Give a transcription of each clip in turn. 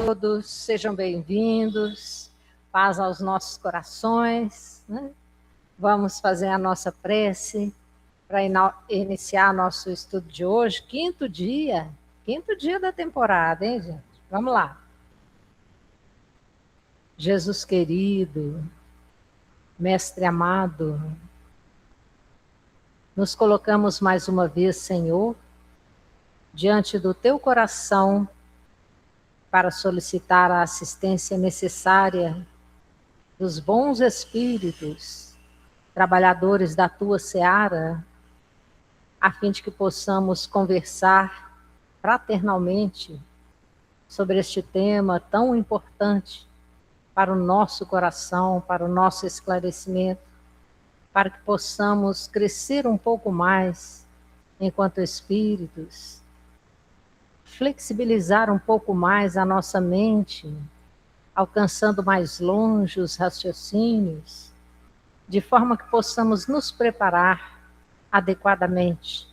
todos, sejam bem-vindos, paz aos nossos corações, né? Vamos fazer a nossa prece para iniciar nosso estudo de hoje, quinto dia da temporada, hein, gente? Vamos lá. Jesus querido, Mestre amado, nos colocamos mais uma vez, Senhor, diante do teu coração, para solicitar a assistência necessária dos bons espíritos, trabalhadores da tua seara, a fim de que possamos conversar fraternalmente sobre este tema tão importante para o nosso coração, para o nosso esclarecimento, para que possamos crescer um pouco mais enquanto espíritos, flexibilizar um pouco mais a nossa mente, alcançando mais longe os raciocínios, de forma que possamos nos preparar adequadamente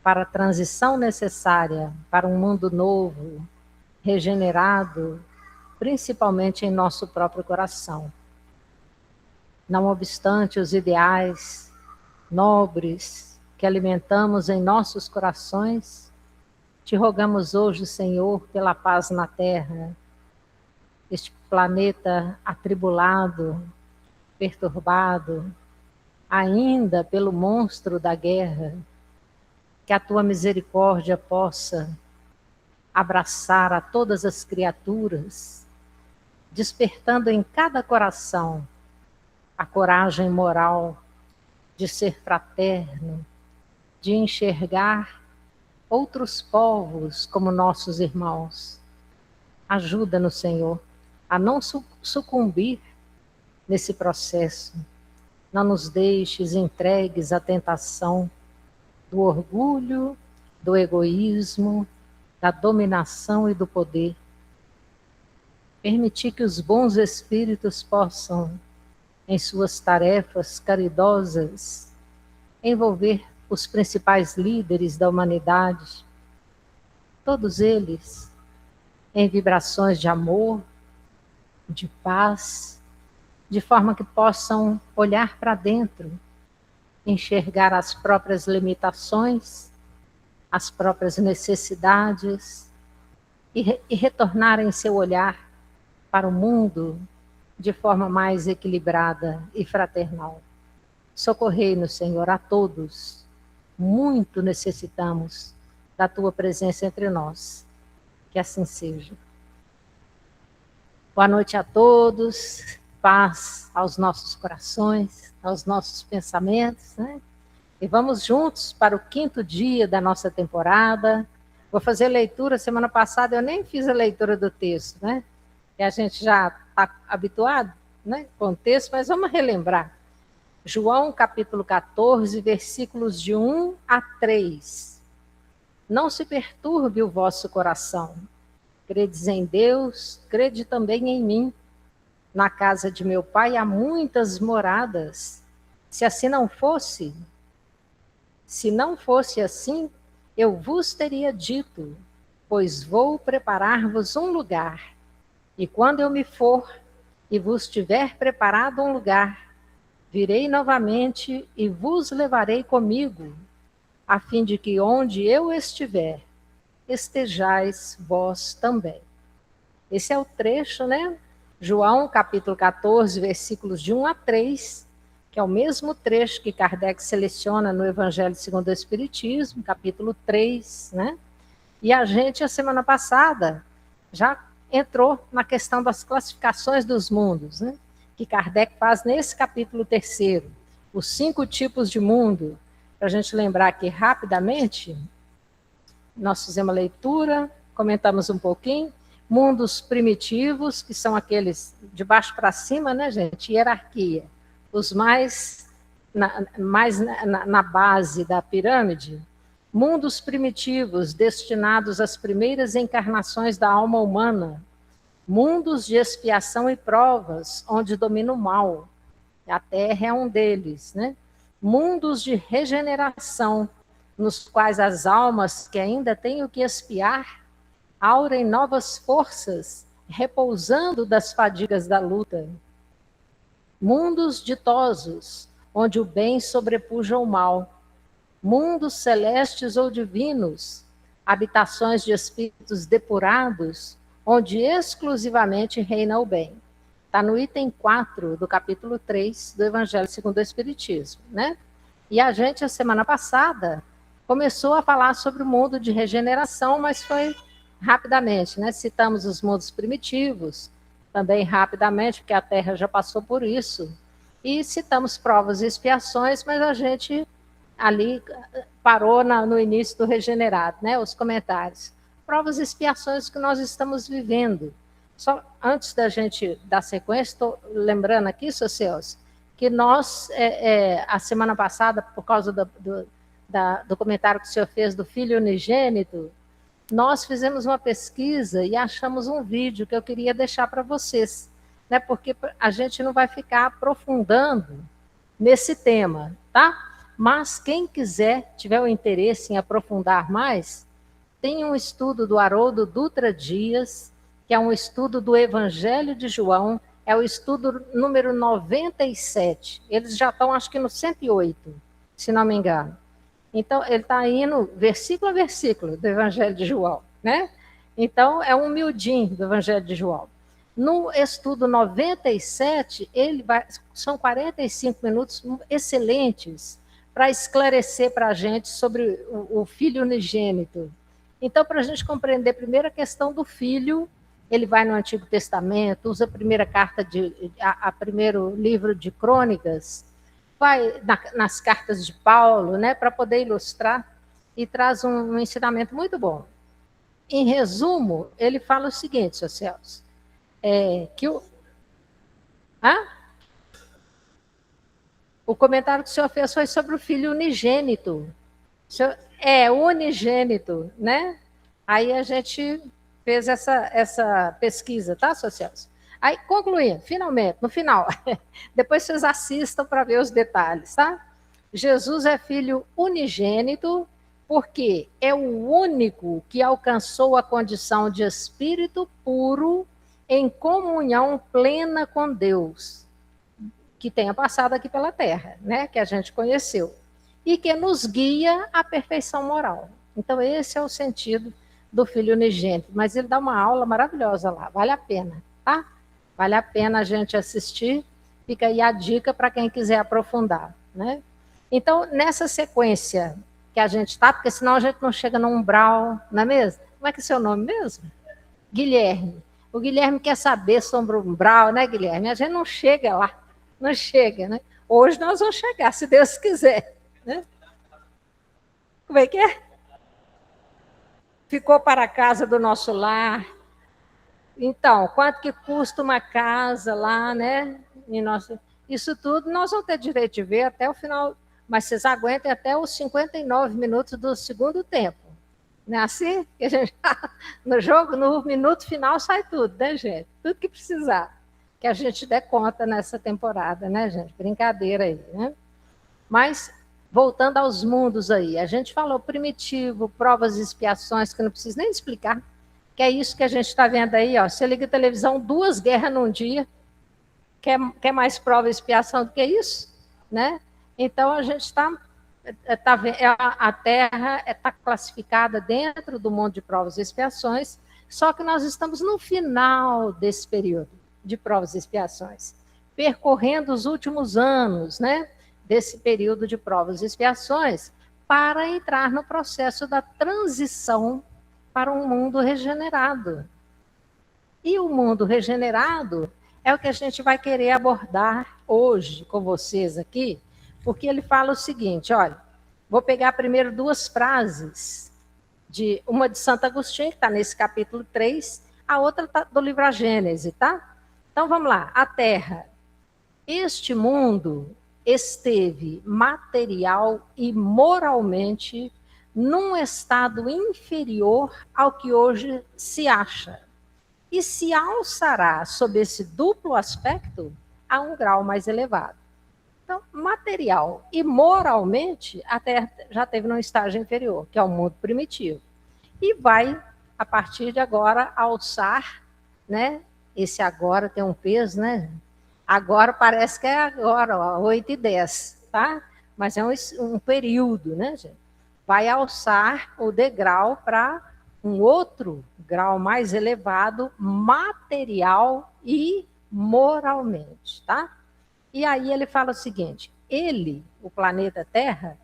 para a transição necessária para um mundo novo, regenerado, principalmente em nosso próprio coração. Não obstante os ideais nobres que alimentamos em nossos corações, te rogamos hoje, Senhor, pela paz na Terra, este planeta atribulado, perturbado, ainda pelo monstro da guerra, que a tua misericórdia possa abraçar a todas as criaturas, despertando em cada coração a coragem moral de ser fraterno, de enxergar outros povos como nossos irmãos. Ajuda-nos, Senhor, a não sucumbir nesse processo. Não nos deixes entregues à tentação do orgulho, do egoísmo, da dominação e do poder. Permitir que os bons espíritos possam, em suas tarefas caridosas, envolver os principais líderes da humanidade, todos eles em vibrações de amor, de paz, de forma que possam olhar para dentro, enxergar as próprias limitações, as próprias necessidades e retornarem seu olhar para o mundo de forma mais equilibrada e fraternal. Socorrei-nos, Senhor, a todos. Muito necessitamos da tua presença entre nós. Que assim seja. Boa noite a todos. Paz aos nossos corações, aos nossos pensamentos, né? E vamos juntos para o quinto dia da nossa temporada. Vou fazer leitura. Semana passada eu nem fiz a leitura do texto, né? E a gente já está habituado, né, com o texto, mas vamos relembrar. João, capítulo 14, versículos de 1 a 3. Não se perturbe o vosso coração. Credes em Deus, crede também em mim. Na casa de meu pai há muitas moradas. Se não fosse assim, eu vos teria dito, pois vou preparar-vos um lugar. E quando eu me for e vos tiver preparado um lugar, virei novamente e vos levarei comigo, a fim de que onde eu estiver, estejais vós também. Esse é o trecho, né? João, capítulo 14, versículos de 1 a 3, que é o mesmo trecho que Kardec seleciona no Evangelho segundo o Espiritismo, capítulo 3, né? E a gente, a semana passada, já entrou na questão das classificações dos mundos, né? Que Kardec faz nesse capítulo 3, os 5 tipos de mundo. Para a gente lembrar aqui rapidamente, nós fizemos a leitura, comentamos um pouquinho. Mundos primitivos, que são aqueles de baixo para cima, né, gente? Hierarquia. Os mais na base da pirâmide. Mundos primitivos, destinados às primeiras encarnações da alma humana. Mundos de expiação e provas, onde domina o mal. A Terra é um deles, né? Mundos de regeneração, nos quais as almas que ainda têm o que expiar aurem novas forças, repousando das fadigas da luta. Mundos ditosos, onde o bem sobrepuja o mal. Mundos celestes ou divinos, habitações de espíritos depurados, onde exclusivamente reina o bem. Está no item 4 do capítulo 3 do Evangelho segundo o Espiritismo, né? E a gente, a semana passada, começou a falar sobre o mundo de regeneração, mas foi rapidamente, né? Citamos os mundos primitivos, também rapidamente, porque a Terra já passou por isso. E citamos provas e expiações, mas a gente ali parou no início do regenerado, né? Os comentários. Provas e expiações que nós estamos vivendo. Só antes da gente dar sequência, estou lembrando aqui, Sr. Celso, que nós, a semana passada, por causa do comentário que o senhor fez do filho unigênito, nós fizemos uma pesquisa e achamos um vídeo que eu queria deixar para vocês, né? Porque a gente não vai ficar aprofundando nesse tema, tá? Mas quem quiser, tiver o interesse em aprofundar mais, tem um estudo do Haroldo Dutra Dias, que é um estudo do Evangelho de João, é o estudo número 97. Eles já estão, acho que no 108, se não me engano. Então, ele está indo versículo a versículo do Evangelho de João, né? Então, é um miudinho do Evangelho de João. No estudo 97, são 45 minutos excelentes para esclarecer para a gente sobre o Filho unigênito. Então, para a gente compreender primeiro a questão do Filho, ele vai no Antigo Testamento, usa a primeira carta, a primeiro livro de Crônicas, vai nas cartas de Paulo, né, para poder ilustrar, e traz um ensinamento muito bom. Em resumo, ele fala o seguinte, Sr. Celso, que o comentário que o senhor fez foi sobre o filho unigênito. Unigênito, né? Aí a gente fez essa pesquisa, tá, Sr. Celso? Aí, concluindo, finalmente, no final, depois vocês assistam para ver os detalhes, tá? Jesus é filho unigênito, porque é o único que alcançou a condição de espírito puro em comunhão plena com Deus, que tenha passado aqui pela Terra, né? Que a gente conheceu, e que nos guia à perfeição moral. Então, esse é o sentido do Filho unigênito, mas ele dá uma aula maravilhosa lá, vale a pena, tá? Vale a pena a gente assistir, fica aí a dica para quem quiser aprofundar, né? Então, nessa sequência que a gente está, porque senão a gente não chega no umbral, não é mesmo? Como é que é seu nome mesmo? Guilherme. O Guilherme quer saber sobre o umbral, né, Guilherme? A gente não chega lá, não chega, né? Hoje nós vamos chegar, se Deus quiser, né? Como é que é? Ficou para a casa do nosso lar. Então, quanto que custa uma casa lá, né? Isso tudo nós vamos ter direito de ver até o final, mas vocês aguentem até os 59 minutos do segundo tempo. Não é assim? Que a gente, no jogo, no minuto final, sai tudo, né, gente? Tudo que precisar, que a gente der conta nessa temporada, né, gente? Brincadeira aí, né? Mas, voltando aos mundos aí, a gente falou primitivo, provas e expiações, que eu não preciso nem explicar, que é isso que a gente está vendo aí, ó. Você liga a televisão, 2 guerras num dia, quer mais prova e expiação do que isso? Né? Então, a gente a Terra está classificada dentro do mundo de provas e expiações, só que nós estamos no final desse período de provas e expiações, percorrendo os últimos anos, né, desse período de provas e expiações, para entrar no processo da transição para um mundo regenerado. E o mundo regenerado é o que a gente vai querer abordar hoje com vocês aqui, porque ele fala o seguinte, olha, vou pegar primeiro 2 frases, uma de Santo Agostinho, que está nesse capítulo 3, a outra tá do livro A Gênese, tá? Então vamos lá, a Terra. Este mundo esteve material e moralmente num estado inferior ao que hoje se acha, e se alçará sob esse duplo aspecto a um grau mais elevado. Então, material e moralmente, a Terra já teve num estágio inferior, que é o mundo primitivo, e vai a partir de agora, alçar, né? Esse agora tem um peso, né? Agora parece que é agora, ó, 8h10, tá? Mas é um período, né, gente? Vai alçar o degrau para um outro grau mais elevado, material e moralmente, tá? E aí ele fala o seguinte: ele, o planeta Terra,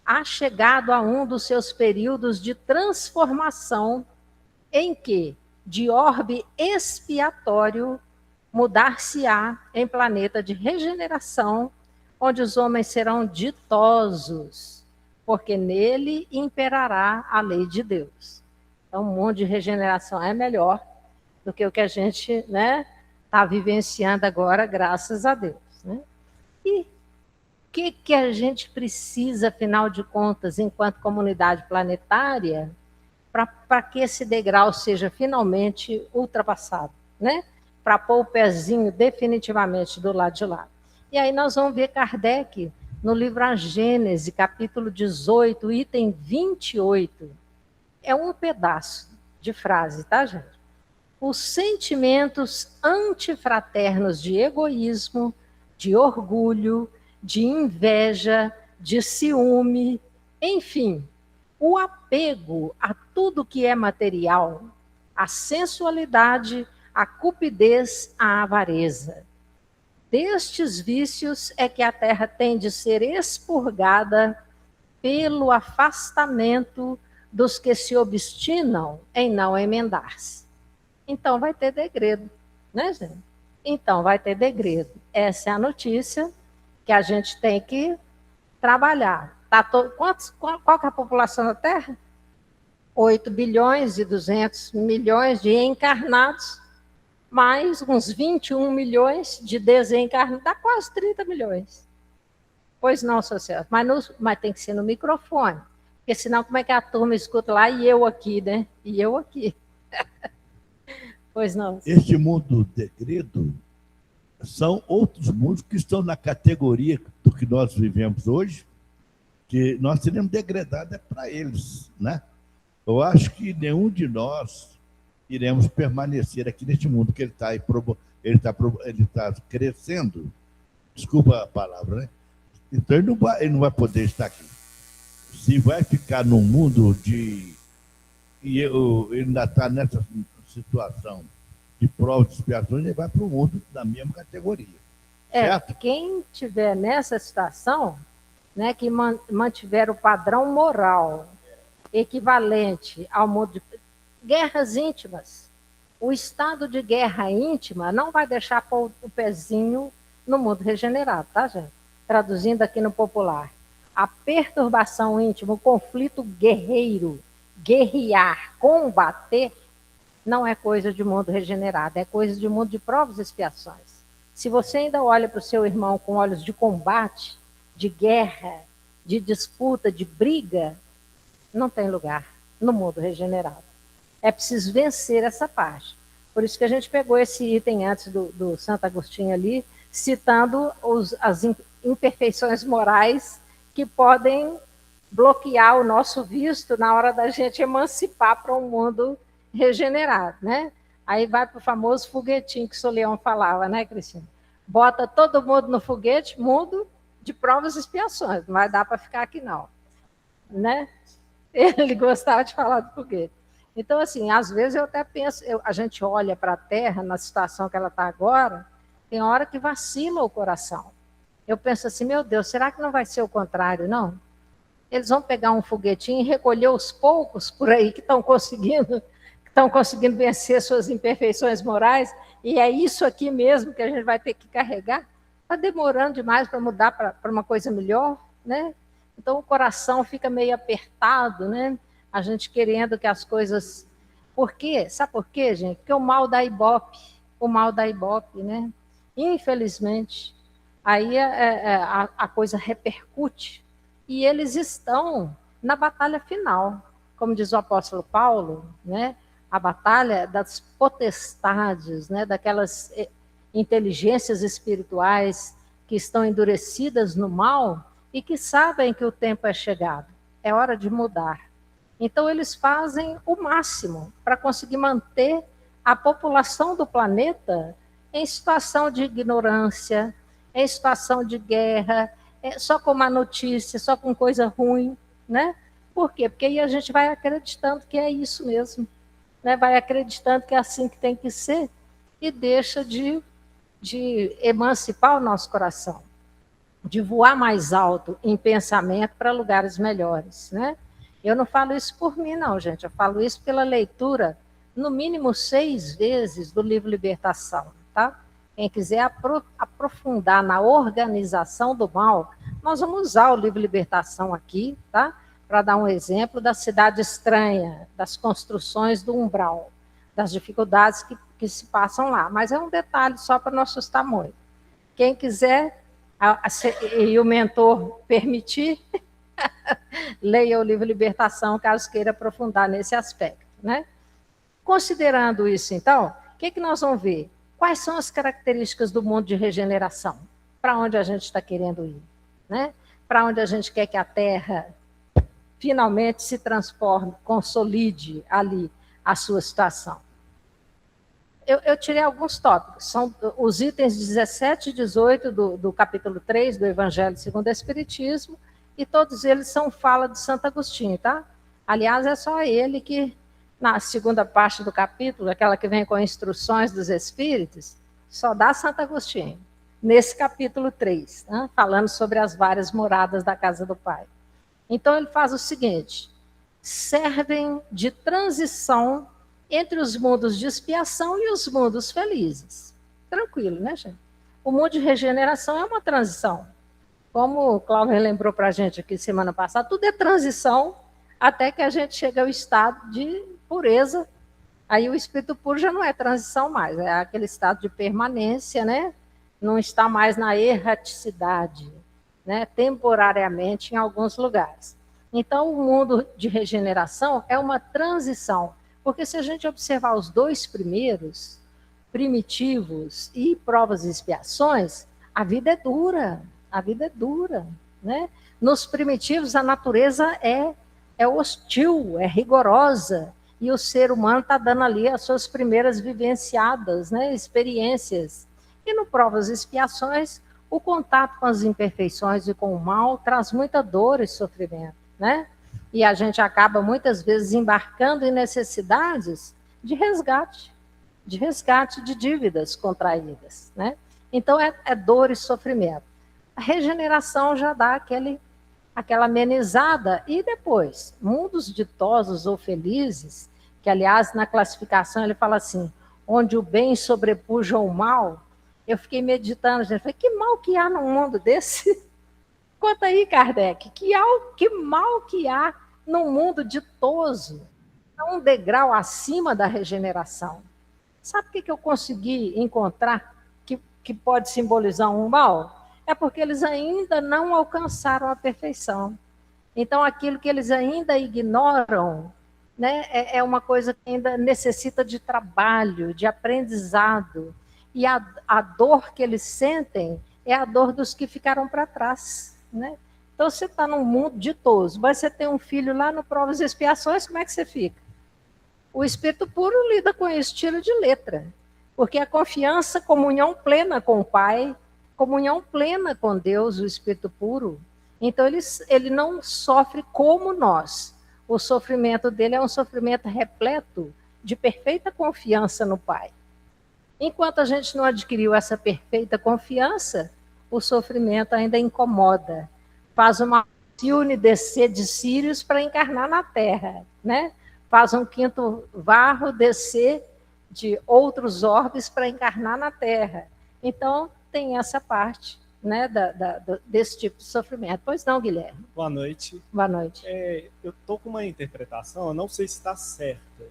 há chegado a um dos seus períodos de transformação em que, de orbe expiatório, mudar-se-á em planeta de regeneração, onde os homens serão ditosos, porque nele imperará a lei de Deus. Então, o mundo de regeneração é melhor do que o que a gente, né, está vivenciando agora, graças a Deus. Né? E o que a gente precisa, afinal de contas, enquanto comunidade planetária, para que esse degrau seja finalmente ultrapassado, né? Para pôr o pezinho definitivamente do lado de lá. E aí nós vamos ver Kardec no livro A Gênese, capítulo 18, item 28. É um pedaço de frase, tá, gente? Os sentimentos antifraternos de egoísmo, de orgulho, de inveja, de ciúme, enfim, o apego a tudo que é material, a sensualidade, a cupidez, a avareza. Destes vícios é que a terra tem de ser expurgada pelo afastamento dos que se obstinam em não emendar-se. Então vai ter degredo, né, gente? Então vai ter degredo. Essa é a notícia que a gente tem que trabalhar. Qual que é a população da Terra? 8 bilhões e 200 milhões de encarnados, mais uns 21 milhões de desencarnados, dá quase 30 milhões. Pois não, social, mas tem que ser no microfone, porque senão como é que a turma escuta lá e eu aqui, né? E eu aqui. Pois não. Este mundo degredo são outros mundos que estão na categoria do que nós vivemos hoje, que nós seremos degradados para eles, né? Eu acho que nenhum de nós iremos permanecer aqui neste mundo, que ele está crescendo. Desculpa a palavra, né? Então ele não vai poder estar aqui. Se vai ficar num mundo de... E ele ainda está nessa situação de provas de expiações, ele vai para o mundo da mesma categoria. Certo? Quem estiver nessa situação, né, que mantiver o padrão moral equivalente ao mundo de guerras íntimas, o estado de guerra íntima não vai deixar pôr o pezinho no mundo regenerado, tá, gente? Traduzindo aqui no popular. A perturbação íntima, o conflito guerreiro, guerrear, combater, não é coisa de mundo regenerado, é coisa de mundo de provas e expiações. Se você ainda olha para o seu irmão com olhos de combate, de guerra, de disputa, de briga, não tem lugar no mundo regenerado. É preciso vencer essa parte. Por isso que a gente pegou esse item antes do Santo Agostinho ali, citando as imperfeições morais que podem bloquear o nosso visto na hora da gente emancipar para um mundo regenerado, né? Aí vai para o famoso foguetinho que o Soleão falava, né, Cristina? Bota todo mundo no foguete, mundo de provas e expiações, não vai dar para ficar aqui não, né? Ele gostava de falar do foguete. Então, assim, às vezes eu até penso, a gente olha para a Terra, na situação que ela está agora, tem hora que vacila o coração. Eu penso assim, meu Deus, será que não vai ser o contrário, não? Eles vão pegar um foguetinho e recolher os poucos por aí que estão conseguindo vencer suas imperfeições morais, e é isso aqui mesmo que a gente vai ter que carregar. Está demorando demais para mudar para uma coisa melhor, né? Então o coração fica meio apertado, né? A gente querendo que as coisas... Por quê? Sabe por quê, gente? Porque o mal dá ibope, né? Infelizmente, aí a coisa repercute, e eles estão na batalha final, como diz o apóstolo Paulo, né? A batalha das potestades, né? Daquelas inteligências espirituais que estão endurecidas no mal e que sabem que o tempo é chegado, é hora de mudar. Então, eles fazem o máximo para conseguir manter a população do planeta em situação de ignorância, em situação de guerra, só com má notícia, só com coisa ruim, né? Por quê? Porque aí a gente vai acreditando que é isso mesmo, né? Vai acreditando que é assim que tem que ser e deixa de emancipar o nosso coração, de voar mais alto em pensamento para lugares melhores, né? Eu não falo isso por mim, não, gente. Eu falo isso pela leitura, no mínimo 6 vezes, do livro Libertação, tá? Quem quiser aprofundar na organização do mal, nós vamos usar o livro Libertação aqui, tá? Para dar um exemplo da cidade estranha, das construções do umbral, das dificuldades que se passam lá. Mas é um detalhe só para não assustar muito. Quem quiser, e o mentor permitir, leia o livro Libertação, caso queira aprofundar nesse aspecto, né? Considerando isso, então, o que nós vamos ver? Quais são as características do mundo de regeneração? Para onde a gente está querendo ir, né? Para onde a gente quer que a Terra finalmente se transforme, consolide ali a sua situação. Eu tirei alguns tópicos, são os itens 17 e 18 do capítulo 3 do Evangelho segundo o Espiritismo, e todos eles são fala de Santo Agostinho, tá? Aliás, é só ele que, na segunda parte do capítulo, aquela que vem com instruções dos Espíritos, só dá Santo Agostinho, nesse capítulo 3, né? Falando sobre as várias moradas da casa do Pai. Então, ele faz o seguinte: servem de transição entre os mundos de expiação e os mundos felizes. Tranquilo, né, gente? O mundo de regeneração é uma transição. Como o Cláudio lembrou para a gente aqui semana passada, tudo é transição até que a gente chega ao estado de pureza. Aí o espírito puro já não é transição mais, é aquele estado de permanência, né? Não está mais na erraticidade, né? Temporariamente em alguns lugares. Então, o mundo de regeneração é uma transição, porque se a gente observar os 2 primeiros, primitivos e provas e expiações, a vida é dura. A vida é dura, né? Nos primitivos, a natureza é hostil, é rigorosa, e o ser humano está dando ali as suas primeiras vivenciadas, né? Experiências. E no provas e expiações, o contato com as imperfeições e com o mal traz muita dor e sofrimento, né? E a gente acaba muitas vezes embarcando em necessidades de resgate de dívidas contraídas, né? Então é dor e sofrimento. A regeneração já dá aquela amenizada. E depois, mundos ditosos ou felizes, que, aliás, na classificação ele fala assim, onde o bem sobrepuja o mal. Eu fiquei meditando, gente, falei, que mal que há num mundo desse? Conta aí, Kardec, que mal que há num mundo ditoso, um degrau acima da regeneração. Sabe o que eu consegui encontrar que pode simbolizar um mal? É porque eles ainda não alcançaram a perfeição. Então, aquilo que eles ainda ignoram, né, é uma coisa que ainda necessita de trabalho, de aprendizado. E a dor que eles sentem é a dor dos que ficaram para trás, né? Então, você está num mundo ditoso, mas você tem um filho lá no Provas e Expiações, como é que você fica? O espírito puro lida com isso, tira de letra. Porque a confiança, comunhão plena com o Pai, comunhão plena com Deus, o Espírito puro. Então, ele não sofre como nós. O sofrimento dele é um sofrimento repleto de perfeita confiança no Pai. Enquanto a gente não adquiriu essa perfeita confiança, o sofrimento ainda incomoda. Faz uma Alcione descer de Sírios para encarnar na Terra, né? Faz um quinto varro descer de outros orbes para encarnar na Terra. Então, tem essa parte, né, desse tipo de sofrimento. Pois não, Guilherme? Boa noite. Boa noite. Eu estou com uma interpretação, eu não sei se está certa,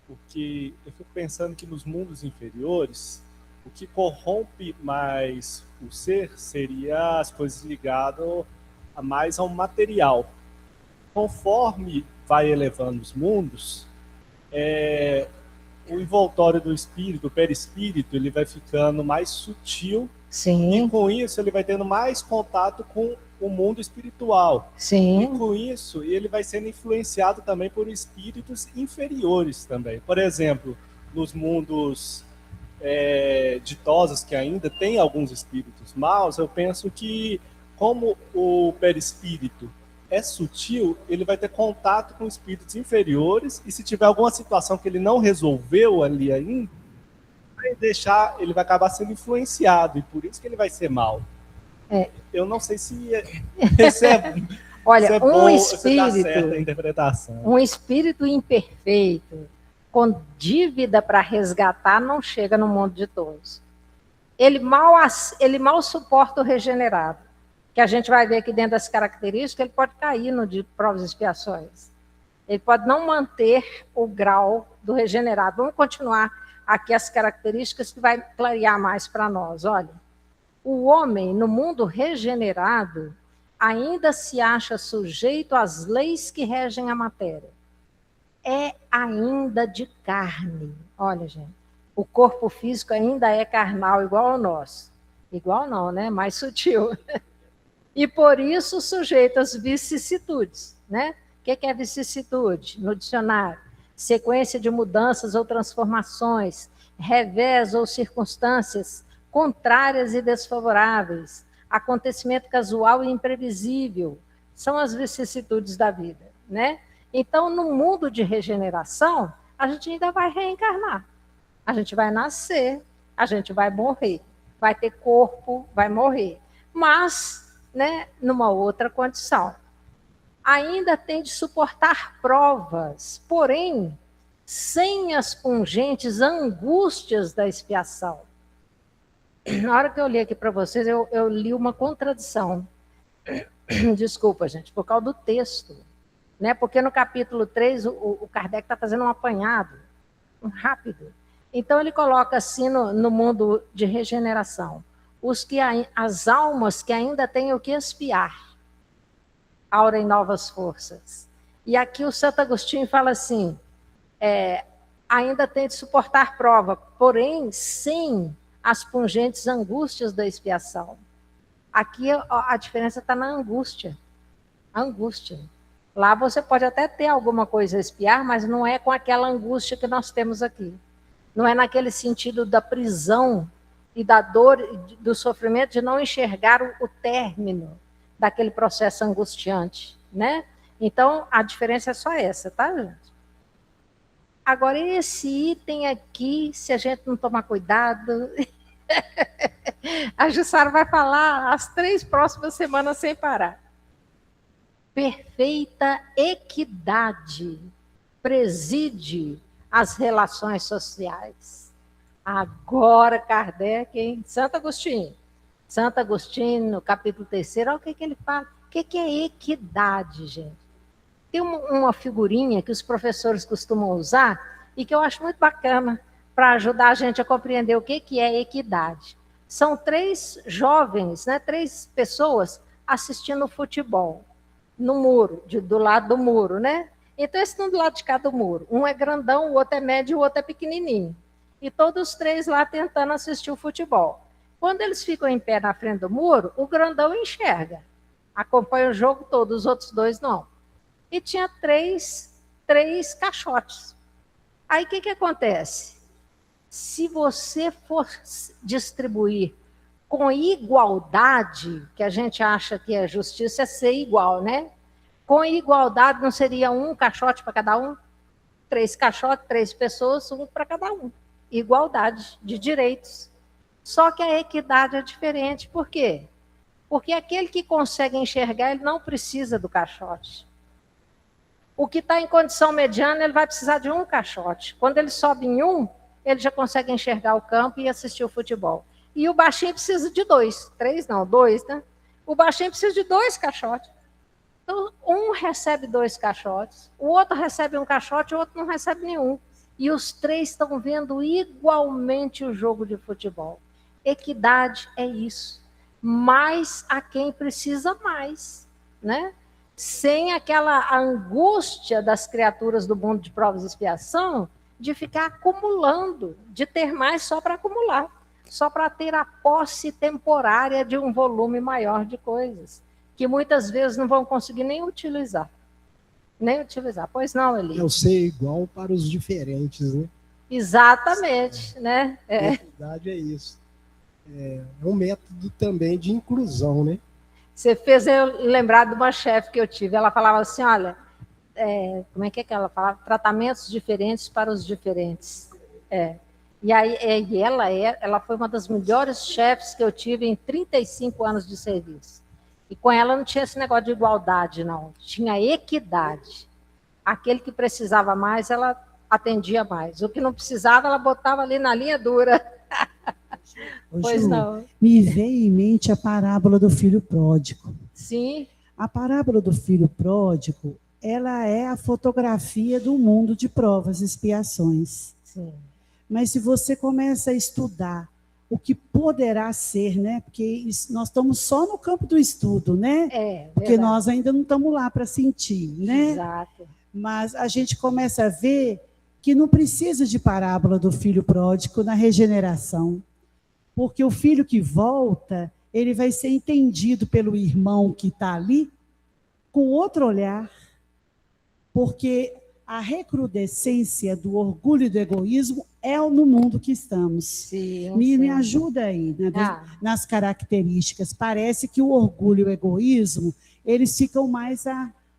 porque eu fico pensando que nos mundos inferiores, o que corrompe mais o ser seria as coisas ligadas mais ao material. Conforme vai elevando os mundos, o envoltório do espírito, o perispírito, ele vai ficando mais sutil. Sim. E com isso ele vai tendo mais contato com o mundo espiritual. Sim. E com isso, ele vai sendo influenciado também por espíritos inferiores também. Por exemplo, nos mundos ditosos, que ainda tem alguns espíritos maus, eu penso que, como o perispírito é sutil, ele vai ter contato com espíritos inferiores, e se tiver alguma situação que ele não resolveu ali ainda, ele vai acabar sendo influenciado, e por isso que ele vai ser mal. Eu não sei se esse Olha, se é um bom, espírito, se tá certa a interpretação. um espírito imperfeito, com dívida para resgatar, não chega no mundo de todos. Ele mal suporta o regenerado, que a gente vai ver aqui dentro das características, ele pode cair no de provas e expiações. Ele pode não manter o grau do regenerado. Vamos continuar aqui as características que vai clarear mais para nós. Olha, o homem, no mundo regenerado, ainda se acha sujeito às leis que regem a matéria. É ainda de carne. Olha, gente, o corpo físico ainda é carnal, igual ao nosso. Igual não, né? Mais sutil. E por isso sujeito às vicissitudes, né? O que é vicissitude? No dicionário, sequência de mudanças ou transformações, revés ou circunstâncias contrárias e desfavoráveis, acontecimento casual e imprevisível, são as vicissitudes da vida, né? Então, no mundo de regeneração, a gente ainda vai reencarnar. A gente vai nascer, a gente vai morrer, vai ter corpo, vai morrer. Mas, né, numa outra condição. Ainda tem de suportar provas, porém, sem as pungentes angústias da expiação. Na hora que eu li aqui para vocês, eu li uma contradição. Desculpa, gente, por causa do texto. Né? Porque no capítulo 3, o Kardec está fazendo um apanhado, um rápido. Então, ele coloca assim no mundo de regeneração: as almas que ainda têm o que expiar, aurem novas forças. E aqui o Santo Agostinho fala assim, ainda tem de suportar prova, porém, sem as pungentes angústias da expiação. Aqui a diferença está na angústia. A angústia. Lá você pode até ter alguma coisa a expiar, mas não é com aquela angústia que nós temos aqui. Não é naquele sentido da prisão e da dor, do sofrimento, de não enxergar o término daquele processo angustiante, né? Então, a diferença é só essa, tá, gente? Agora, esse item aqui, se a gente não tomar cuidado... A Jussara vai falar as 3 próximas semanas sem parar. Perfeita equidade preside as relações sociais. Agora, Kardec, hein? Santo Agostinho, no capítulo 3, olha o que ele fala. O que é equidade, gente? Tem uma figurinha que os professores costumam usar e que eu acho muito bacana para ajudar a gente a compreender o que é equidade. São 3 jovens, né, 3 pessoas assistindo futebol no muro, do lado do muro, né? Então, eles estão do lado de cá do muro. Um é grandão, o outro é médio e o outro é pequenininho. E todos os 3 lá tentando assistir o futebol. Quando eles ficam em pé na frente do muro, o grandão enxerga, acompanha o jogo todo, os outros 2 não. E tinha 3 caixotes. Aí, o que acontece? Se você for distribuir com igualdade, que a gente acha que é justiça, é ser igual, né? Com igualdade, não seria um caixote para cada um? 3 caixotes, 3 pessoas, um para cada um. Igualdade de direitos. Só que a equidade é diferente. Por quê? Porque aquele que consegue enxergar, ele não precisa do caixote. O que está em condição mediana, ele vai precisar de um caixote. Quando ele sobe em um, ele já consegue enxergar o campo e assistir o futebol. E o baixinho precisa de 2, 3 não, 2, né? O baixinho precisa de 2 caixotes. Então, um recebe 2 caixotes, o outro recebe um caixote, o outro não recebe nenhum. E os 3 estão vendo igualmente o jogo de futebol. Equidade é isso. Mais a quem precisa mais, né? Sem aquela angústia das criaturas do mundo de provas e expiação, de ficar acumulando, de ter mais só para acumular, só para ter a posse temporária de um volume maior de coisas. que muitas vezes não vão conseguir nem utilizar. Nem utilizar. Pois não, Eli? Eu ser igual para os diferentes, né? Exatamente, né? Na verdade é isso. É um método também de inclusão, né? Você fez eu lembrar de uma chefe que eu tive. Ela falava assim, olha, como é que ela falava? Tratamentos diferentes para os diferentes. E aí, ela foi uma das melhores chefes que eu tive em 35 anos de serviço. E com ela não tinha esse negócio de igualdade, não. Tinha equidade. Aquele que precisava mais, ela atendia mais. O que não precisava, ela botava ali na linha dura. Pois Ju, não. Me veio em mente a parábola do filho pródigo. Sim. A parábola do filho pródigo, ela é a fotografia do mundo de provas e expiações. Sim. Mas se você começa a estudar o que poderá ser, né? Porque nós estamos só no campo do estudo, né? Porque verdade. nós ainda não estamos lá para sentir, né? Exato. Mas a gente começa a ver que não precisa de parábola do filho pródigo na regeneração. Porque o filho que volta, ele vai ser entendido pelo irmão que está ali com outro olhar. Porque a recrudescência do orgulho e do egoísmo é no mundo que estamos. Sim, Me ajuda aí, né, nas características. Parece que o orgulho e o egoísmo, eles ficam mais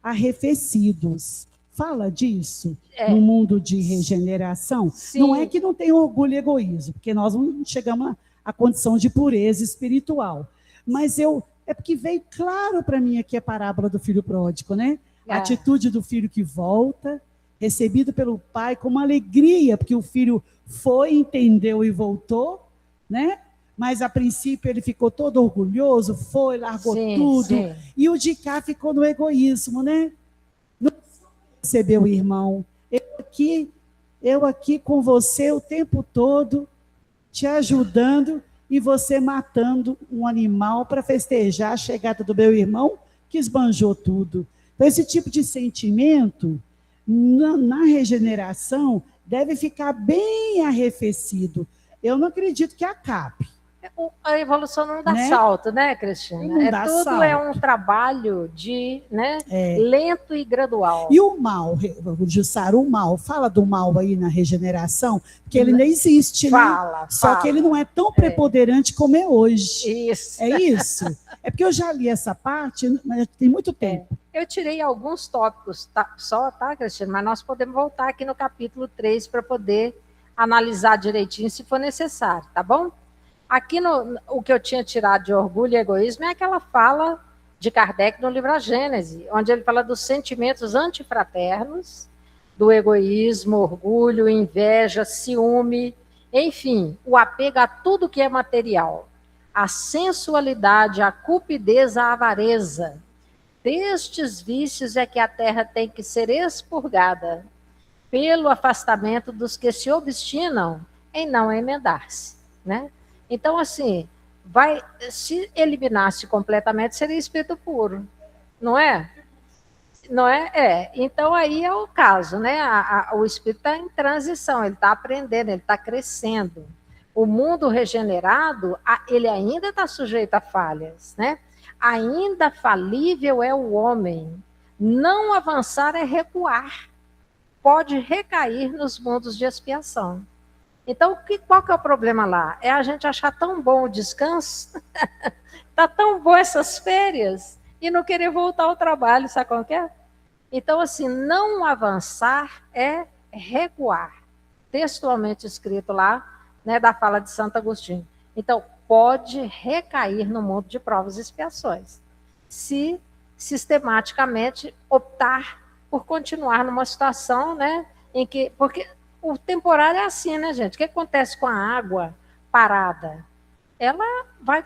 arrefecidos. Fala disso no mundo de regeneração. Sim. Não é que não tem orgulho e egoísmo, porque nós não chegamos à condição de pureza espiritual. Mas é porque veio claro para mim aqui a parábola do filho pródigo, né? A atitude do filho que volta, recebido pelo pai com uma alegria, porque o filho foi, entendeu e voltou, né? Mas a princípio ele ficou todo orgulhoso, largou tudo. Sim. E o de cá ficou no egoísmo, né? Não recebeu o irmão. Eu aqui com você o tempo todo, te ajudando, e você matando um animal para festejar a chegada do meu irmão, que esbanjou tudo. Então, esse tipo de sentimento, na regeneração, deve ficar bem arrefecido. Eu não acredito que acabe. A evolução não dá salto, né, Cristina? Tudo é um trabalho de, lento e gradual. E o mal, Jussara, o mal, fala do mal aí na regeneração, porque ele ainda existe, fala, né? Só que ele não é tão preponderante como é hoje. Isso. É isso? É porque eu já li essa parte, mas tem muito tempo. Eu tirei alguns tópicos só, tá, Cristina? Mas nós podemos voltar aqui no capítulo 3 para poder analisar direitinho se for necessário, tá bom? Aqui o que eu tinha tirado de orgulho e egoísmo é aquela fala de Kardec no livro A Gênese, onde ele fala dos sentimentos antifraternos, do egoísmo, orgulho, inveja, ciúme, enfim, o apego a tudo que é material, a sensualidade, a cupidez, a avareza. Destes vícios é que a terra tem que ser expurgada, pelo afastamento dos que se obstinam em não emendar-se, né? Então, assim, se eliminasse completamente, seria espírito puro, não é? Não é? Então, aí é o caso, né? O espírito está em transição, ele está aprendendo, ele está crescendo. O mundo regenerado, ele ainda está sujeito a falhas, né? Ainda falível é o homem. Não avançar é recuar. Pode recair nos mundos de expiação. Então, qual que é o problema lá? É a gente achar tão bom o descanso, tá tão bom essas férias, e não querer voltar ao trabalho, sabe qual que é? Então, assim, não avançar é recuar. Textualmente escrito lá, né, da fala de Santo Agostinho. Então, pode recair no mundo de provas e expiações, se sistematicamente optar por continuar numa situação, né, em que... Porque o temporário é assim, né, gente? O que acontece com a água parada? Ela vai,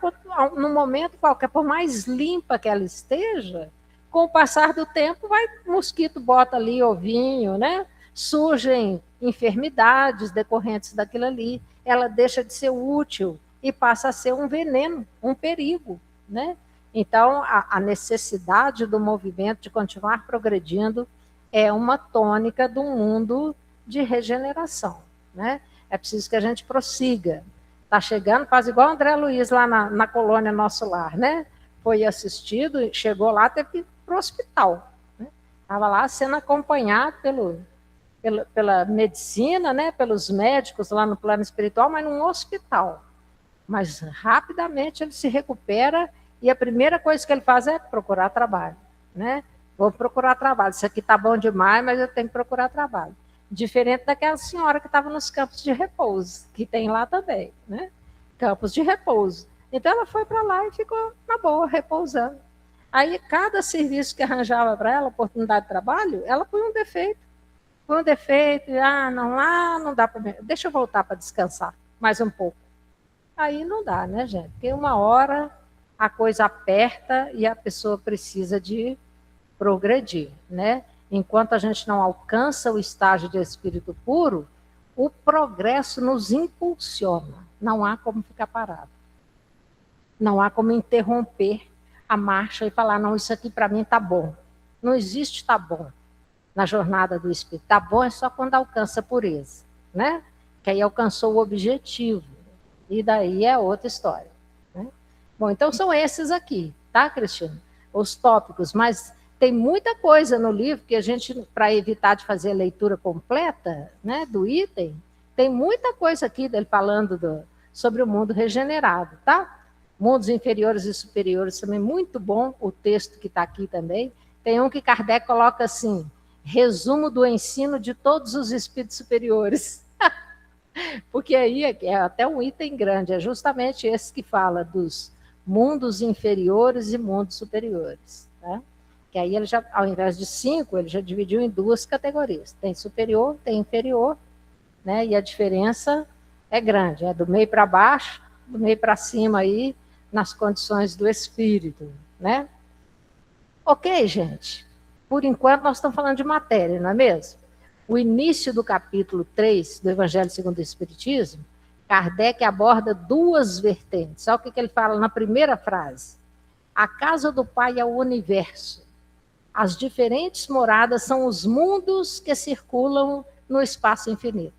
num momento qualquer, por mais limpa que ela esteja, com o passar do tempo, o mosquito bota ali ovinho, né? Surgem enfermidades decorrentes daquilo ali. Ela deixa de ser útil e passa a ser um veneno, um perigo, né? Então, a necessidade do movimento de continuar progredindo é uma tônica do mundo de regeneração, né? É preciso que a gente prossiga. Está chegando, faz igual o André Luiz lá na colônia Nosso Lar, né? foi assistido, chegou lá, teve que ir para o hospital. Estava lá sendo acompanhado pela medicina, né, pelos médicos lá no plano espiritual, mas num hospital. Mas rapidamente ele se recupera e a primeira coisa que ele faz é procurar trabalho, né? Vou procurar trabalho, isso aqui está bom demais, mas eu tenho que procurar trabalho. Diferente daquela senhora que estava nos campos de repouso, que tem lá também, né? Campos de repouso. Então ela foi para lá e ficou na boa, repousando. Aí cada serviço que arranjava para ela, oportunidade de trabalho, ela põe um defeito. Põe um defeito, não, lá não dá para mim. Deixa eu voltar para descansar mais um pouco. Aí não dá, né, gente? Porque uma hora a coisa aperta e a pessoa precisa de progredir, né? Enquanto a gente não alcança o estágio de espírito puro, o progresso nos impulsiona. Não há como ficar parado. Não há como interromper a marcha e falar, não, isso aqui para mim está bom. Não existe tá bom na jornada do espírito. Tá bom é só quando alcança a pureza, né? Que aí alcançou o objetivo. E daí é outra história, né? Bom, então são esses aqui, tá, Cristiano? Os tópicos, mas tem muita coisa no livro que a gente, para evitar de fazer a leitura completa, né, do item, tem muita coisa aqui dele falando sobre o mundo regenerado, tá? Mundos inferiores e superiores também, muito bom o texto que está aqui também. Tem um que Kardec coloca assim, resumo do ensino de todos os espíritos superiores. Porque aí é até um item grande, é justamente esse que fala dos mundos inferiores e mundos superiores, né? Que aí ele já, ao invés de 5, ele já dividiu em 2 categorias. Tem superior, tem inferior, né? E a diferença é grande, é do meio para baixo, do meio para cima aí, nas condições do espírito, né? Ok, gente? Por enquanto nós estamos falando de matéria, não é mesmo? O início do capítulo 3 do Evangelho segundo o Espiritismo, Kardec aborda 2 vertentes. Olha o que ele fala na primeira frase. A casa do Pai é o universo. As diferentes moradas são os mundos que circulam no espaço infinito.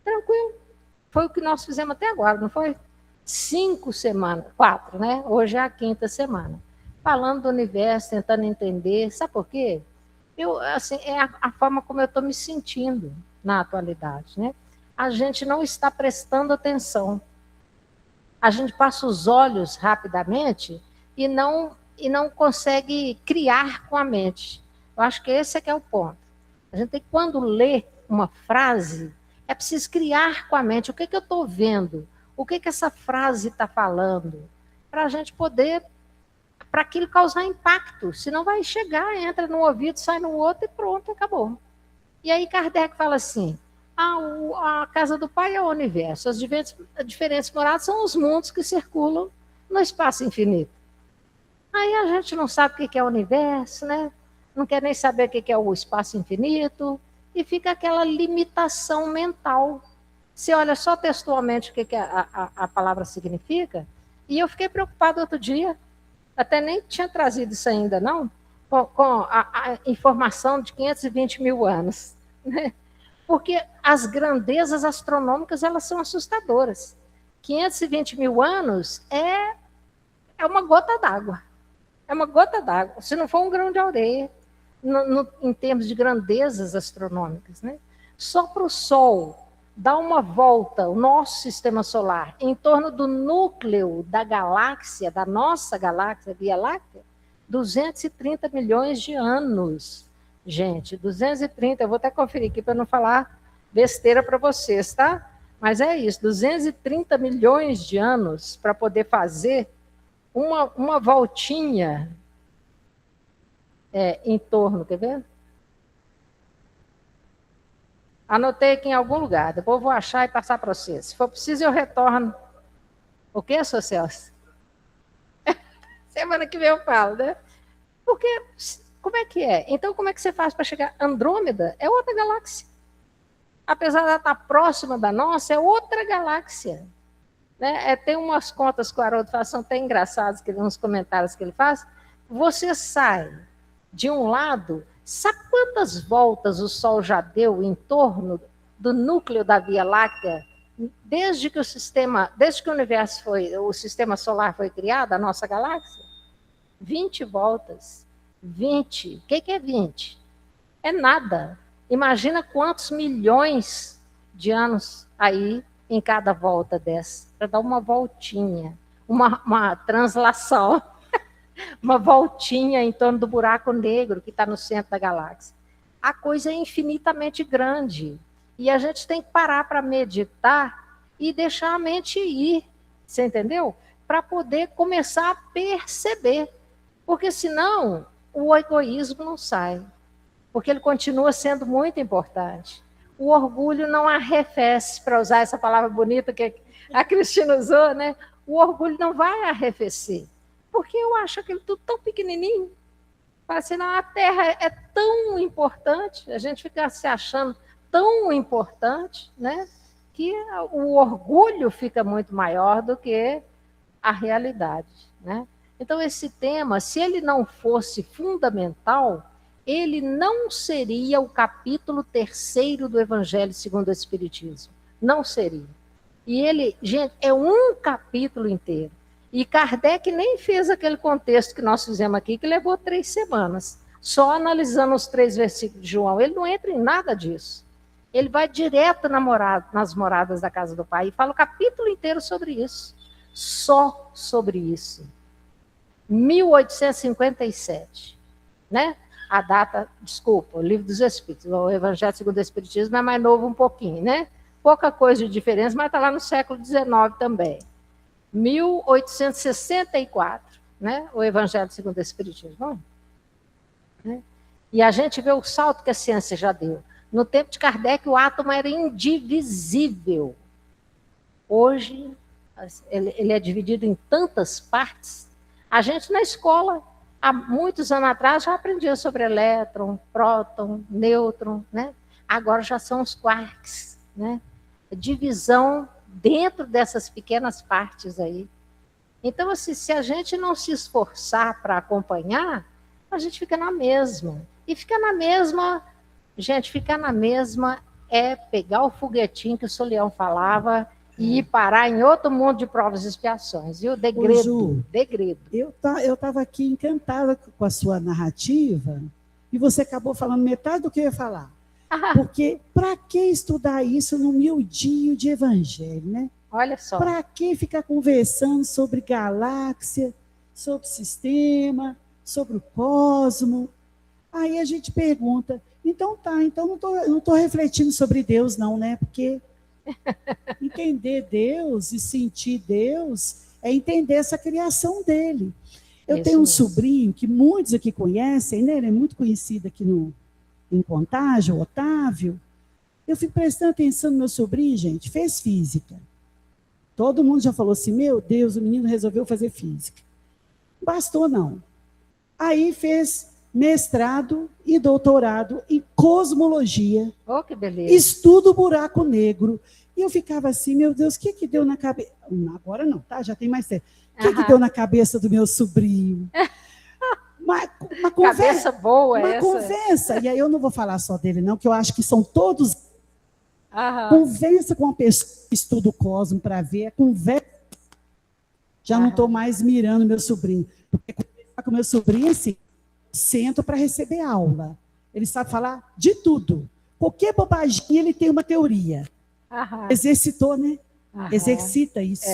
Tranquilo. Foi o que nós fizemos até agora, não foi? 5 semanas, 4, né? Hoje é a 5ª semana. Falando do universo, tentando entender. Sabe por quê? Assim, é a forma como eu estou me sentindo na atualidade, né? A gente não está prestando atenção. A gente passa os olhos rapidamente e não consegue criar com a mente. Eu acho que esse é que é o ponto. A gente tem que, quando lê uma frase, é preciso criar com a mente. O que eu estou vendo? O que essa frase está falando? Para a gente poder, para aquilo causar impacto. Senão vai chegar, entra num ouvido, sai no outro e pronto, acabou. E aí Kardec fala assim, a casa do Pai é o universo, as diferentes moradas são os mundos que circulam no espaço infinito. Aí a gente não sabe o que é o universo, né? Não quer nem saber o que é o espaço infinito, e fica aquela limitação mental. Você olha só textualmente o que a palavra significa, e eu fiquei preocupada outro dia, até nem tinha trazido isso ainda, não, com a informação de 520 mil anos, né? Porque as grandezas astronômicas, elas são assustadoras. 520 mil anos é uma gota d'água. É uma gota d'água, se não for um grão de areia, em termos de grandezas astronômicas, né? Só para o Sol dar uma volta, o nosso sistema solar, em torno do núcleo da galáxia, da nossa galáxia, Via Láctea, 230 milhões de anos. Gente, 230, eu vou até conferir aqui para não falar besteira para vocês, tá? Mas é isso, 230 milhões de anos para poder fazer uma voltinha em torno, quer ver? Anotei aqui em algum lugar, depois eu vou achar e passar para vocês. Se for preciso, eu retorno. O que, Sr. Celso? Semana que vem eu falo, né? Porque, como é que é? Então, como é que você faz para chegar? Andrômeda é outra galáxia. Apesar de ela estar próxima da nossa, é outra galáxia. Né? Tem umas contas que o Haroldo faz, são até engraçadas, uns comentários que ele faz. Você sai de um lado, sabe quantas voltas o Sol já deu em torno do núcleo da Via Láctea desde que o universo o sistema solar foi criado, a nossa galáxia, 20 voltas. 20. O que é 20? É nada. Imagina quantos milhões de anos aí em cada volta dessa, para dar uma voltinha, uma translação, uma voltinha em torno do buraco negro que está no centro da galáxia. A coisa é infinitamente grande. E a gente tem que parar para meditar e deixar a mente ir, você entendeu? Para poder começar a perceber. Porque senão o egoísmo não sai. Porque ele continua sendo muito importante. O orgulho não arrefece, para usar essa palavra bonita que a Cristina usou, né? O orgulho não vai arrefecer. Porque eu acho aquilo tudo tão pequenininho. Assim, não, a Terra é tão importante, a gente fica se achando tão importante, né? Que o orgulho fica muito maior do que a realidade, né? Então, esse tema, se ele não fosse fundamental, ele não seria o capítulo 3º do Evangelho segundo o Espiritismo. Não seria. E ele, gente, é um capítulo inteiro. E Kardec nem fez aquele contexto que nós fizemos aqui, que levou 3 semanas, só analisando os 3 versículos de João. Ele não entra em nada disso. Ele vai direto nas moradas da casa do Pai e fala o capítulo inteiro sobre isso. Só sobre isso. 1857, né? A data, desculpa, o Livro dos Espíritos, o Evangelho segundo o Espiritismo é mais novo um pouquinho, né? Pouca coisa de diferença, mas está lá no século XIX também. 1864, né? O Evangelho segundo o Espiritismo. Né? E a gente vê o salto que a ciência já deu. No tempo de Kardec, o átomo era indivisível. Hoje, ele é dividido em tantas partes. A gente, na escola, há muitos anos atrás, já aprendia sobre elétron, próton, nêutron, né? Agora já são os quarks, né? Divisão dentro dessas pequenas partes aí. Então, assim, se a gente não se esforçar para acompanhar, a gente fica na mesma. E ficar na mesma, gente, ficar na mesma é pegar o foguetinho que o Solião falava e ir parar em outro mundo de provas e expiações. E o degredo, Ju, degredo. Eu estava aqui encantada com a sua narrativa e você acabou falando metade do que eu ia falar. Porque para que estudar isso no miudinho de evangelho, né? Olha só. Para que ficar conversando sobre galáxia, sobre sistema, sobre o cosmo? Aí a gente pergunta, então não estou refletindo sobre Deus não, né? Porque entender Deus e sentir Deus é entender essa criação dele. Eu tenho um sobrinho que muitos aqui conhecem, né? Ele é muito conhecido aqui em Contagem, o Otávio. Eu fico prestando atenção no meu sobrinho, gente, fez física. Todo mundo já falou assim, meu Deus, o menino resolveu fazer física. Bastou não. Aí fez mestrado e doutorado em cosmologia. Oh, que beleza. Estudo buraco negro. E eu ficava assim, meu Deus, o que deu na cabeça? Agora não, tá? Já tem mais tempo. O que deu na cabeça do meu sobrinho? Uma conversa, cabeça boa uma essa. conversa. E aí eu não vou falar só dele, não, que eu acho que são todos. Conversa com uma pessoa que estuda o cosmo para ver, conversa. Já não estou mais mirando meu sobrinho. Porque conversar com meu sobrinho, assim, sento para receber aula. Ele sabe falar de tudo. Qualquer bobaginha, ele tem uma teoria. Exercitou, né? Exercita isso.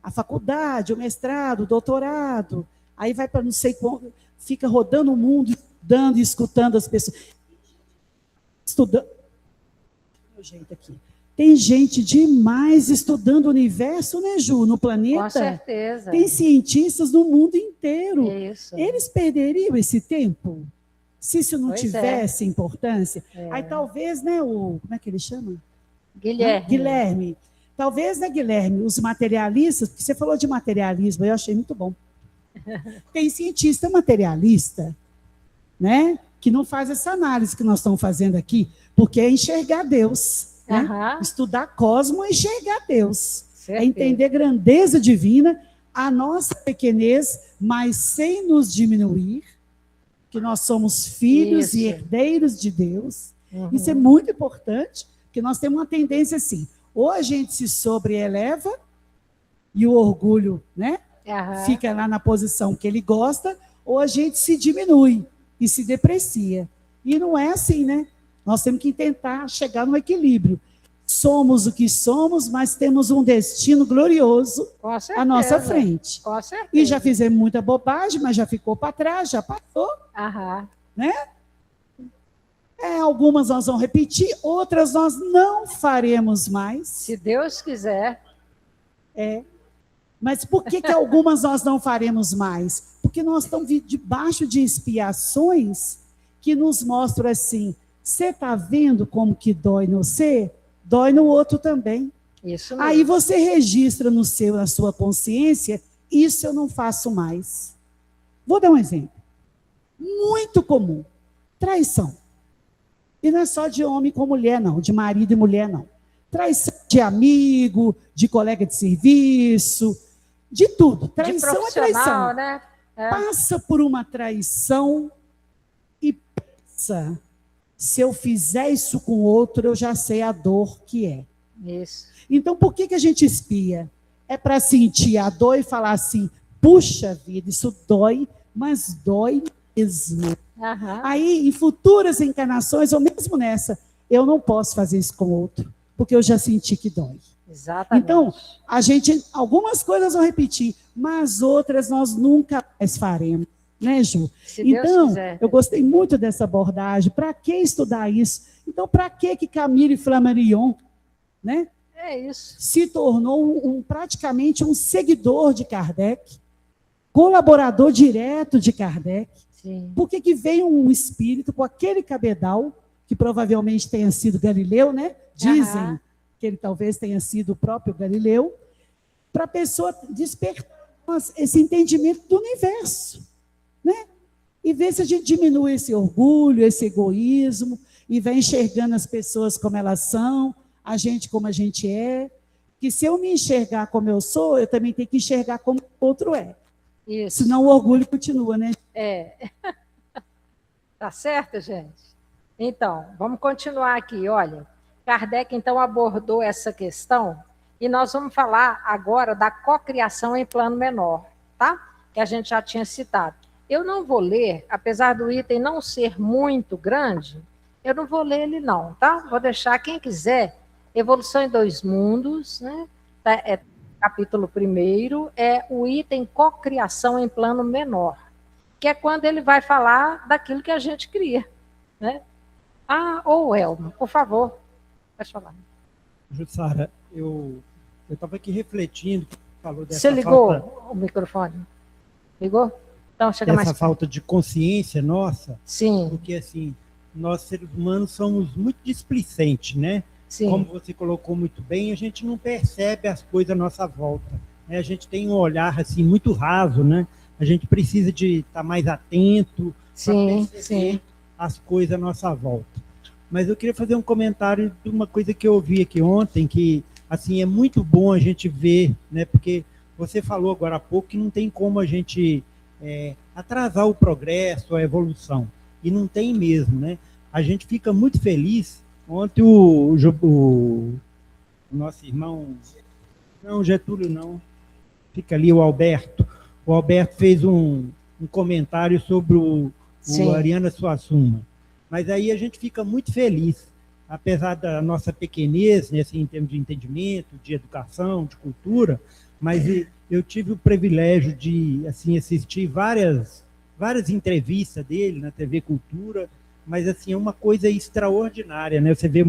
A faculdade, o mestrado, o doutorado. Aí vai para não sei como, fica rodando o mundo, estudando e escutando as pessoas. Estudando. Meu jeito aqui. Tem gente demais estudando o universo, né, Ju? No planeta. Com certeza. Tem cientistas no mundo inteiro. Isso. Eles perderiam esse tempo se isso não tivesse importância. Aí talvez, né, como é que ele chama? Guilherme. Talvez, né, Guilherme, os materialistas, porque você falou de materialismo, eu achei muito bom. Tem cientista materialista, né, que não faz essa análise que nós estamos fazendo aqui, porque é enxergar Deus. Né? Estudar cosmo é enxergar Deus. É entender a grandeza divina, a nossa pequenez, mas sem nos diminuir, que nós somos filhos e herdeiros de Deus. Isso é muito importante, porque nós temos uma tendência assim, Ou a gente se sobreeleva e o orgulho, né, Aham. fica lá na posição que ele gosta, ou a gente se diminui e se deprecia. E não é assim, né? Nós temos que tentar chegar no equilíbrio. Somos o que somos, mas temos um destino glorioso Com certeza. à nossa frente. Com certeza. E já fizemos muita bobagem, mas já ficou para trás, já passou. Aham. Algumas nós vamos repetir, outras nós não faremos mais. Se Deus quiser. Mas por que algumas nós não faremos mais? Porque nós estamos debaixo de expiações que nos mostram assim, você está vendo como que dói no você? Dói no outro também. Isso mesmo. Aí você registra na sua consciência, isso eu não faço mais. Vou dar um exemplo. Muito comum. Traição. E não é só de homem com mulher, não. De marido e mulher, não. Traição de amigo, de colega de serviço, de tudo. Traição de é profissional, traição. né? Passa por uma traição e pensa, se eu fizer isso com outro, eu já sei a dor que é. Isso. Então, por que a gente espia? É para sentir a dor e falar assim, puxa vida, isso dói, mas dói mesmo. Aham. Aí, em futuras encarnações, ou mesmo nessa, eu não posso fazer isso com outro, porque eu já senti que dói. Exatamente. Então, algumas coisas vão repetir, mas outras nós nunca mais faremos. Né, Ju? Se Deus Então, quiser. eu gostei muito dessa abordagem. Para que estudar isso? Então, para que Camille Flammarion, né, É isso. se tornou praticamente um seguidor de Kardec, colaborador direto de Kardec? Sim. Por que veio um espírito com aquele cabedal, que provavelmente tenha sido Galileu, né? Dizem Aham. que ele talvez tenha sido o próprio Galileu, para a pessoa despertar esse entendimento do universo, né? E ver se a gente diminui esse orgulho, esse egoísmo, e vai enxergando as pessoas como elas são, a gente como a gente é, que se eu me enxergar como eu sou, eu também tenho que enxergar como o outro é. Isso. Senão o orgulho continua, né? Tá certo, gente? Então, vamos continuar aqui. Olha, Kardec, então, abordou essa questão e nós vamos falar agora da cocriação em plano menor, tá? Que a gente já tinha citado. Eu não vou ler, apesar do item não ser muito grande, eu não vou ler ele não, tá? Vou deixar quem quiser. Evolução em Dois Mundos, né? Capítulo 1º, é o item cocriação em plano menor, que é quando ele vai falar daquilo que a gente cria, né? Ou Elma, por favor, pode falar. Jussara, eu estava aqui refletindo, falou dessa Você ligou falta, o microfone? Ligou? Então, chega mais dessa falta de consciência nossa, Sim, porque assim, nós seres humanos somos muito displicentes, né? sim. Como você colocou muito bem, a gente não percebe as coisas à nossa volta, né? A gente tem um olhar assim muito raso, né? A gente precisa de estar mais atento para Sim, perceber sim. as coisas à nossa volta. Mas eu queria fazer um comentário de uma coisa que eu ouvi aqui ontem, que assim é muito bom a gente ver, né? Porque você falou agora há pouco que não tem como a gente atrasar o progresso, a evolução. E não tem mesmo, né? A gente fica muito feliz. Ontem o nosso irmão, não, Getúlio não, fica ali o Alberto fez um comentário sobre o Ariano Suassuna. Mas aí a gente fica muito feliz, apesar da nossa pequenez, né, assim, em termos de entendimento, de educação, de cultura, mas eu tive o privilégio de assim, assistir várias entrevistas dele na TV Cultura, mas assim, é uma coisa extraordinária, né? Você vê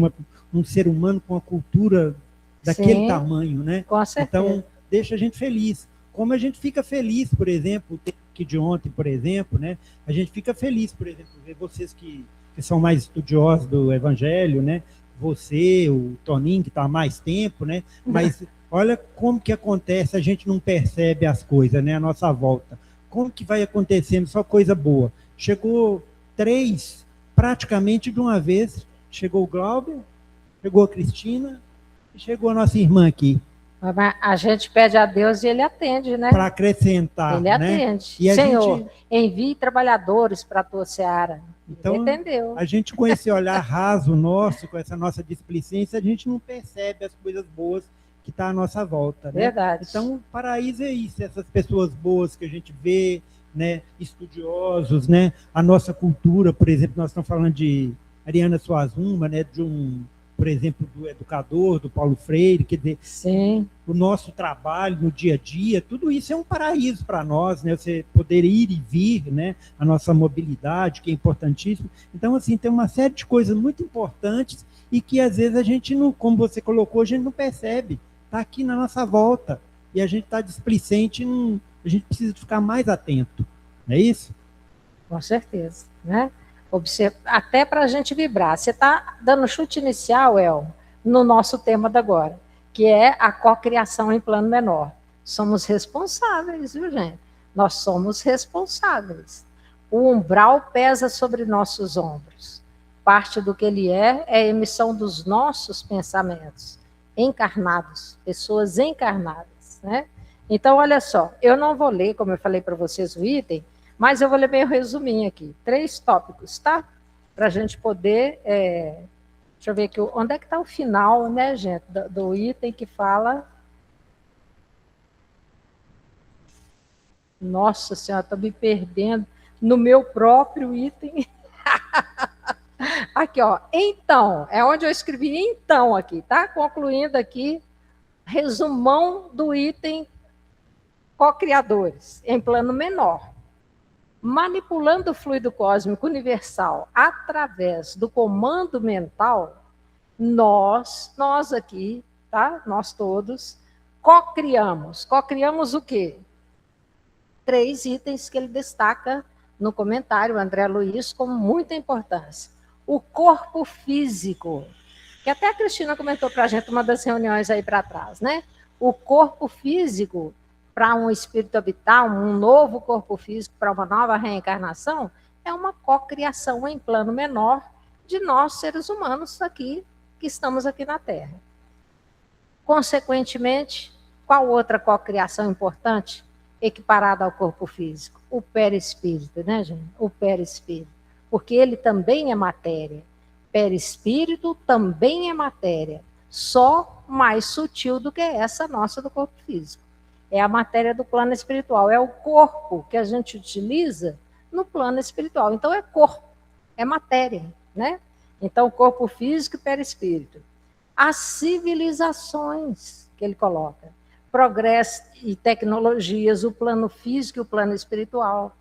um ser humano com a cultura daquele Sim, tamanho, né? com certeza. Então, deixa a gente feliz. Como a gente fica feliz, por exemplo, que de ontem, por exemplo, né? A gente fica feliz, por exemplo, ver vocês que são mais estudiosos do Evangelho, né? Você, o Toninho, que está há mais tempo, né? Mas olha como que acontece, a gente não percebe as coisas, né? À nossa volta. Como que vai acontecendo só coisa boa? Chegou 3, praticamente de uma vez. Chegou o Glauber, chegou a Cristina e chegou a nossa irmã aqui. Mas a gente pede a Deus e ele atende, né? Para acrescentar, Ele né? atende. E a Senhor, gente... envie trabalhadores para a tua seara. Então, entendeu? a gente com esse olhar raso nosso, com essa nossa displicência, a gente não percebe as coisas boas que estão à nossa volta, né? Verdade. Então, o paraíso é isso, essas pessoas boas que a gente vê, né? Estudiosos, né? A nossa cultura, por exemplo, nós estamos falando de Ariana Suassuna, né? Por exemplo, do educador, do Paulo Freire, quer dizer, Sim. o nosso trabalho no dia a dia, tudo isso é um paraíso para nós, né? Você poder ir e vir, né? A nossa mobilidade, que é importantíssimo. Então, assim, tem uma série de coisas muito importantes e que, às vezes, a gente não, como você colocou, a gente não percebe. Está aqui na nossa volta e a gente está displicente, a gente precisa ficar mais atento. Não é isso? Com certeza, né? Até para a gente vibrar. Você está dando chute inicial, El, no nosso tema da agora, que é a cocriação em plano menor. Somos responsáveis, viu, gente? Nós somos responsáveis. O umbral pesa sobre nossos ombros. Parte do que ele é a emissão dos nossos pensamentos encarnados, pessoas encarnadas, né? Então, olha só, eu não vou ler, como eu falei para vocês, o item, mas eu vou ler meio resuminho aqui. 3 tópicos, tá? Para a gente poder... deixa eu ver aqui, onde é que está o final, né, gente, do item que fala... Nossa Senhora, estou me perdendo no meu próprio item. Aqui, ó. Então, é onde eu escrevi então aqui, tá? Concluindo aqui, resumão do item co-criadores, em plano menor. Manipulando o fluido cósmico universal através do comando mental, nós aqui, tá? Nós todos, co-criamos. Co-criamos o quê? 3 itens que ele destaca no comentário, André Luiz, com muita importância. O corpo físico, que até a Cristina comentou para a gente uma das reuniões aí para trás, né? O corpo físico, para um espírito habitar, um novo corpo físico, para uma nova reencarnação, é uma cocriação em plano menor de nós, seres humanos, aqui, que estamos aqui na Terra. Consequentemente, qual outra cocriação importante equiparada ao corpo físico? O perispírito, né, gente? O perispírito. Porque ele também é matéria. Perispírito também é matéria, só mais sutil do que essa nossa do corpo físico. É a matéria do plano espiritual, é o corpo que a gente utiliza no plano espiritual. Então, é corpo, é matéria, né? Então, corpo físico e perispírito. As civilizações que ele coloca, progresso e tecnologias, o plano físico e o plano espiritual.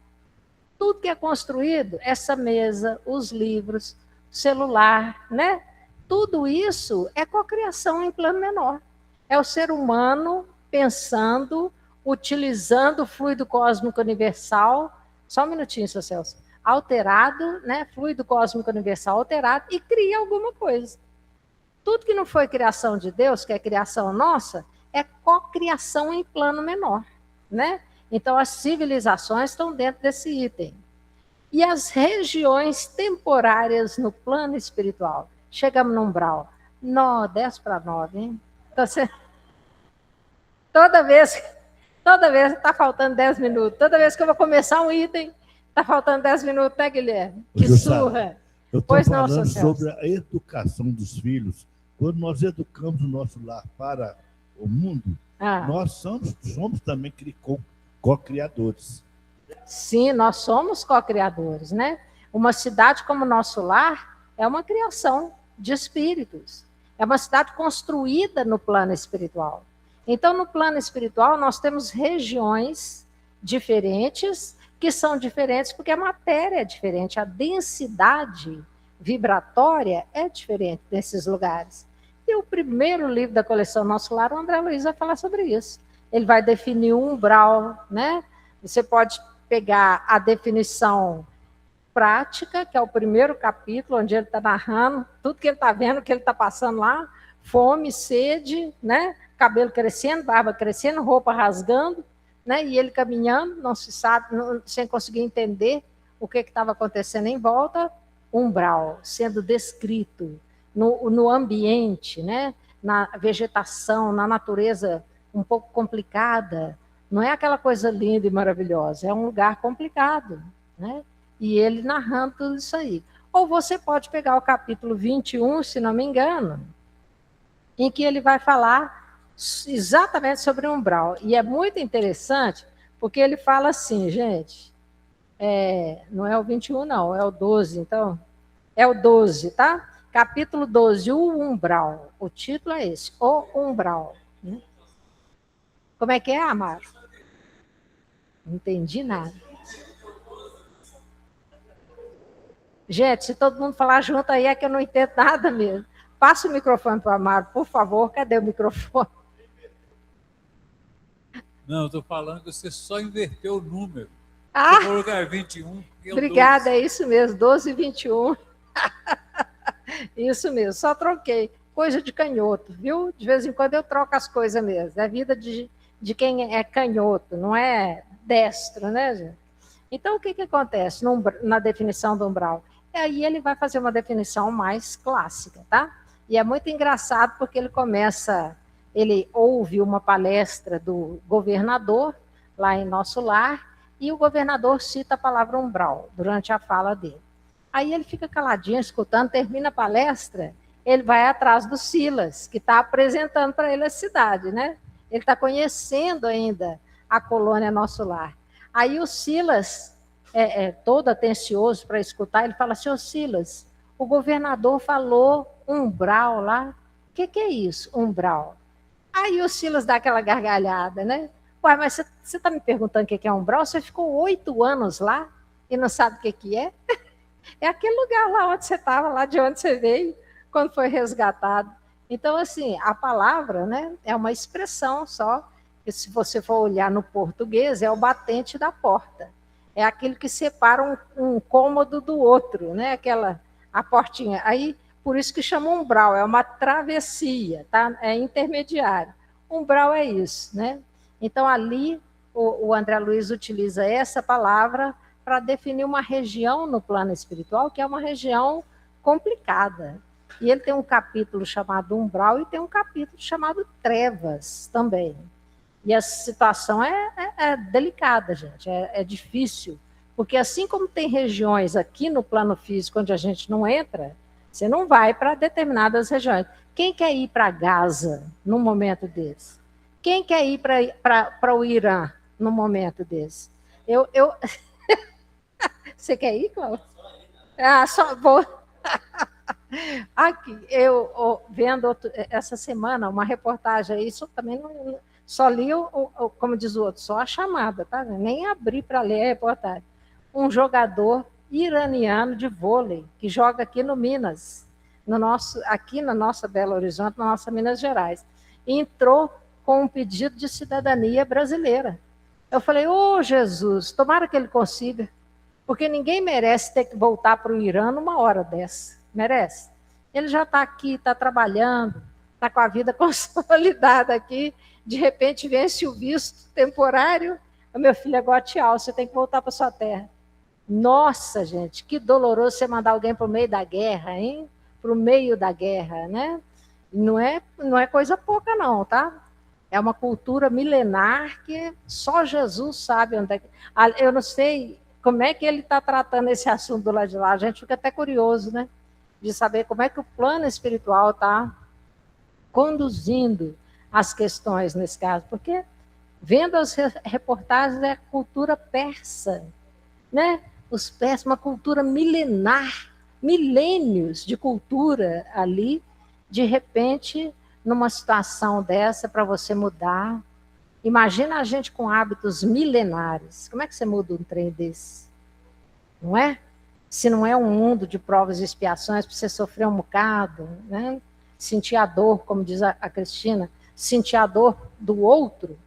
Tudo que é construído, essa mesa, os livros, celular, né? Tudo isso é cocriação em plano menor. É o ser humano pensando, utilizando o fluido cósmico universal, só um minutinho, seu Celso, alterado, né? Fluido cósmico universal alterado e cria alguma coisa. Tudo que não foi criação de Deus, que é criação nossa, é cocriação em plano menor, né? Então, as civilizações estão dentro desse item. E as regiões temporárias no plano espiritual. Chegamos no umbral. 10 para 9, hein? Então, toda vez está faltando 10 minutos. Toda vez que eu vou começar um item, está faltando 10 minutos, né, Guilherme? Que surra. Eu estou falando sobre a educação dos filhos. Quando nós educamos o nosso lar para o mundo, nós somos também co-criadores. Sim, nós somos co-criadores, né? Uma cidade como o nosso lar é uma criação de espíritos. É uma cidade construída no plano espiritual. Então, no plano espiritual, nós temos regiões diferentes, que são diferentes porque a matéria é diferente, a densidade vibratória é diferente nesses lugares. E o primeiro livro da coleção Nosso Lar, o André Luiz vai falar sobre isso. Ele vai definir um umbral, né? Você pode pegar a definição prática, que é o primeiro capítulo, onde ele está narrando tudo que ele está vendo, que ele está passando lá, fome, sede, né? Cabelo crescendo, barba crescendo, roupa rasgando, né? E ele caminhando, não se sabe, sem conseguir entender o que estava acontecendo em volta, umbral, sendo descrito no ambiente, né? Na vegetação, na natureza um pouco complicada. Não é aquela coisa linda e maravilhosa, é um lugar complicado, né? E ele narrando tudo isso aí. Ou você pode pegar o capítulo 21, se não me engano, em que ele vai falar exatamente sobre o umbral. E é muito interessante, porque ele fala assim, gente, não é o 21 não, é o 12, então, é o 12, tá? Capítulo 12, o umbral. O título é esse, o umbral. Como é que é, Amaro? Não entendi nada. Gente, se todo mundo falar junto aí, é que eu não entendo nada mesmo. Passa o microfone para o Amaro, por favor. Cadê o microfone? Não, eu estou falando que você só inverteu o número. Ah, você falou que era 21. obrigada, é isso mesmo, 12 e 21. Isso mesmo, só troquei. Coisa de canhoto, viu? De vez em quando eu troco as coisas mesmo. É a vida de quem é canhoto, não é destro, né, gente? Então, o que acontece na definição do umbral? Aí ele vai fazer uma definição mais clássica, tá? E é muito engraçado porque ele ouve uma palestra do governador lá em Nosso Lar, e o governador cita a palavra umbral durante a fala dele. Aí ele fica caladinho, escutando, termina a palestra, ele vai atrás do Silas, que está apresentando para ele a cidade, né? Ele está conhecendo ainda a colônia Nosso Lar. Aí o Silas, todo atencioso para escutar, ele fala assim, ô Silas, o governador falou umbral lá, o que é isso, umbral? Aí o Silas dá aquela gargalhada, né? Ué, mas você está me perguntando o que é umbral? Você ficou 8 anos lá e não sabe o que é? É aquele lugar lá onde você estava, lá de onde você veio, quando foi resgatado. Então, assim, a palavra, né, é uma expressão só, que se você for olhar no português, é o batente da porta. É aquilo que separa um cômodo do outro, né? A portinha. Aí, por isso que chama umbral, é uma travessia, tá? É intermediário. Umbral é isso, né? Então, ali, o André Luiz utiliza essa palavra para definir uma região no plano espiritual, que é uma região complicada. E ele tem um capítulo chamado umbral e tem um capítulo chamado trevas também. E a situação é delicada, gente, é difícil. Porque assim como tem regiões aqui no plano físico onde a gente não entra, você não vai para determinadas regiões. Quem quer ir para Gaza num momento desse? Quem quer ir para o Irã num momento desse? Você quer ir, Cláudio? Ah, só vou. Aqui, eu vendo essa semana uma reportagem aí, isso também não, só li, como diz o outro, só a chamada, tá? Nem abri para ler a reportagem. Um jogador iraniano de vôlei, que joga aqui no Minas, aqui na nossa Belo Horizonte, na nossa Minas Gerais, entrou com um pedido de cidadania brasileira. Eu falei, ô Jesus, tomara que ele consiga, porque ninguém merece ter que voltar para o Irã numa hora dessa. Merece? Ele já está aqui, está trabalhando, está com a vida consolidada aqui, de repente vence o visto temporário, o meu filho é gotial, você tem que voltar para sua terra. Nossa, gente, que doloroso você mandar alguém para o meio da guerra, hein? Para o meio da guerra, né? Não é coisa pouca não, tá? É uma cultura milenar que só Jesus sabe onde é que... Eu não sei como é que ele está tratando esse assunto do lado de lá, a gente fica até curioso, né? De saber como é que o plano espiritual está conduzindo as questões nesse caso, porque vendo as reportagens é a cultura persa, né? Os persas, uma cultura milenar, milênios de cultura ali, de repente, numa situação dessa, para você mudar. Imagina a gente com hábitos milenares. Como é que você muda um trem desse? Não é? Se não é um mundo de provas e expiações, para você sofrer um bocado, né? Sentir a dor, como diz a Cristina, sentir a dor do outro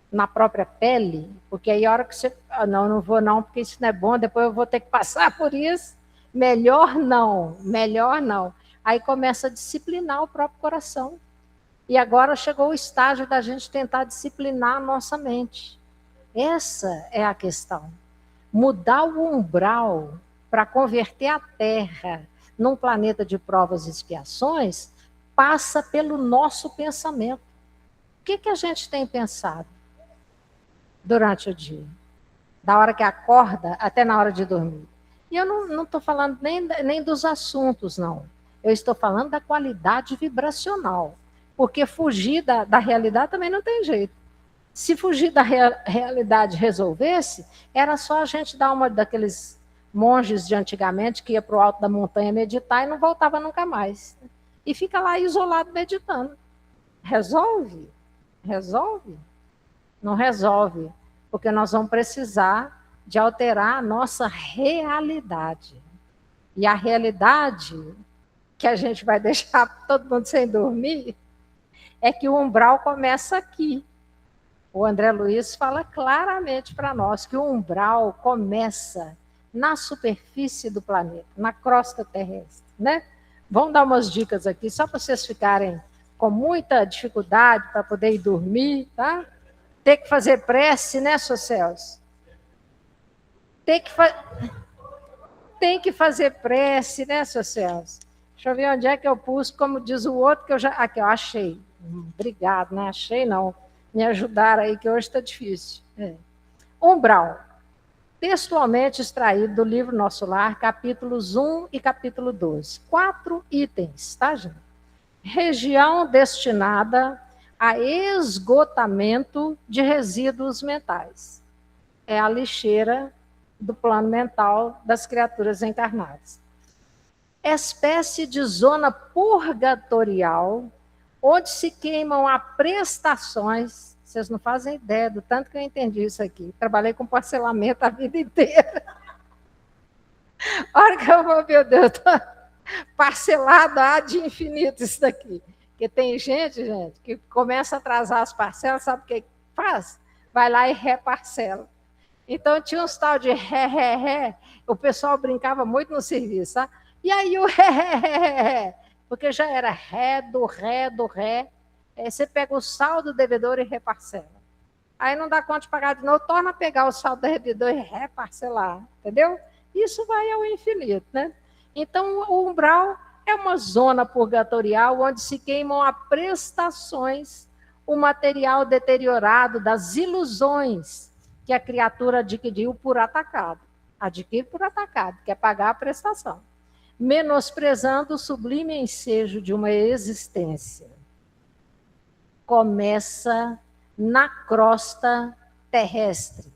na própria pele, porque aí a hora que você... não vou não, porque isso não é bom, depois eu vou ter que passar por isso. Melhor não. Aí começa a disciplinar o próprio coração. E agora chegou o estágio da gente tentar disciplinar a nossa mente. Essa é a questão. Mudar o umbral para converter a Terra num planeta de provas e expiações passa pelo nosso pensamento. O que a gente tem pensado durante o dia? Da hora que acorda até na hora de dormir. E eu não estou falando nem dos assuntos, não. Eu estou falando da qualidade vibracional. Porque fugir da realidade também não tem jeito. Se fugir da realidade resolvesse, era só a gente dar uma daqueles monges de antigamente que ia para o alto da montanha meditar e não voltava nunca mais. E fica lá isolado meditando. Resolve? Resolve? Não resolve, porque nós vamos precisar de alterar a nossa realidade. E a realidade que a gente vai deixar todo mundo sem dormir é que o umbral começa aqui. O André Luiz fala claramente para nós que o umbral começa na superfície do planeta, na crosta terrestre, né? Vamos dar umas dicas aqui, só para vocês ficarem com muita dificuldade para poder ir dormir, tá? Tem que fazer prece, né, Sr. Celso? Tem que fazer prece, né, Sr. Celso? Deixa eu ver onde é que eu pus, como diz o outro, que eu já... Aqui, eu achei. Obrigado, né? Achei não. Me ajudaram aí, que hoje está difícil. Umbral. Textualmente extraído do livro Nosso Lar, capítulos 1 e capítulo 12. 4 itens, tá, gente? Região destinada a esgotamento de resíduos mentais. É a lixeira do plano mental das criaturas encarnadas. Espécie de zona purgatorial, onde se queimam a prestações. Vocês não fazem ideia do tanto que eu entendi isso aqui. Trabalhei com parcelamento a vida inteira. A hora que eu vou, meu Deus, parcelado ad infinito isso daqui. Porque tem gente, que começa a atrasar as parcelas, sabe o que faz? Vai lá e reparcela. Então, tinha uns tal de ré. O pessoal brincava muito no serviço, tá? E aí o ré, porque já era ré do ré. Aí você pega o saldo do devedor e reparcela. Aí não dá conta de pagar de novo, torna a pegar o saldo do devedor e reparcelar, entendeu? Isso vai ao infinito, né? Então, o umbral é uma zona purgatorial onde se queimam a prestações, o material deteriorado das ilusões que a criatura adquiriu por atacado. Adquire por atacado, quer pagar a prestação. Menosprezando o sublime ensejo de uma existência. Começa na crosta terrestre.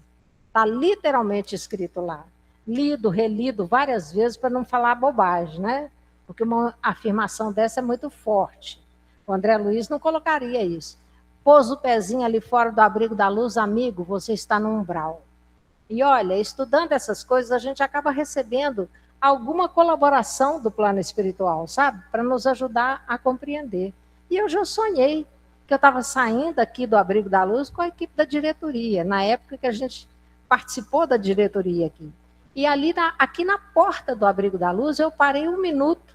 Está literalmente escrito lá. Lido, relido várias vezes para não falar bobagem, né? Porque uma afirmação dessa é muito forte. O André Luiz não colocaria isso. Pôs o pezinho ali fora do abrigo da luz, amigo, você está no umbral. E olha, estudando essas coisas, a gente acaba recebendo alguma colaboração do plano espiritual, sabe? Para nos ajudar a compreender. E eu já sonhei que eu estava saindo aqui do abrigo da luz com a equipe da diretoria, na época que a gente participou da diretoria aqui. E ali, aqui na porta do abrigo da luz, eu parei 1 minuto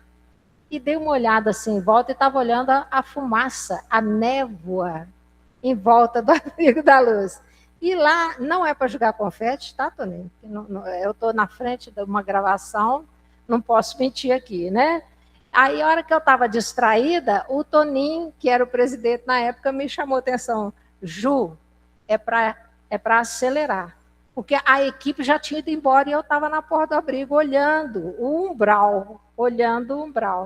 e dei uma olhada assim em volta e estava olhando a fumaça, a névoa em volta do abrigo da luz. E lá não é para jogar confete, tá, Toninho? Eu estou na frente de uma gravação, não posso mentir aqui, né? Aí, a hora que eu estava distraída, o Toninho, que era o presidente na época, me chamou a atenção. Ju, é para acelerar. Porque a equipe já tinha ido embora e eu estava na porta do abrigo olhando o umbral,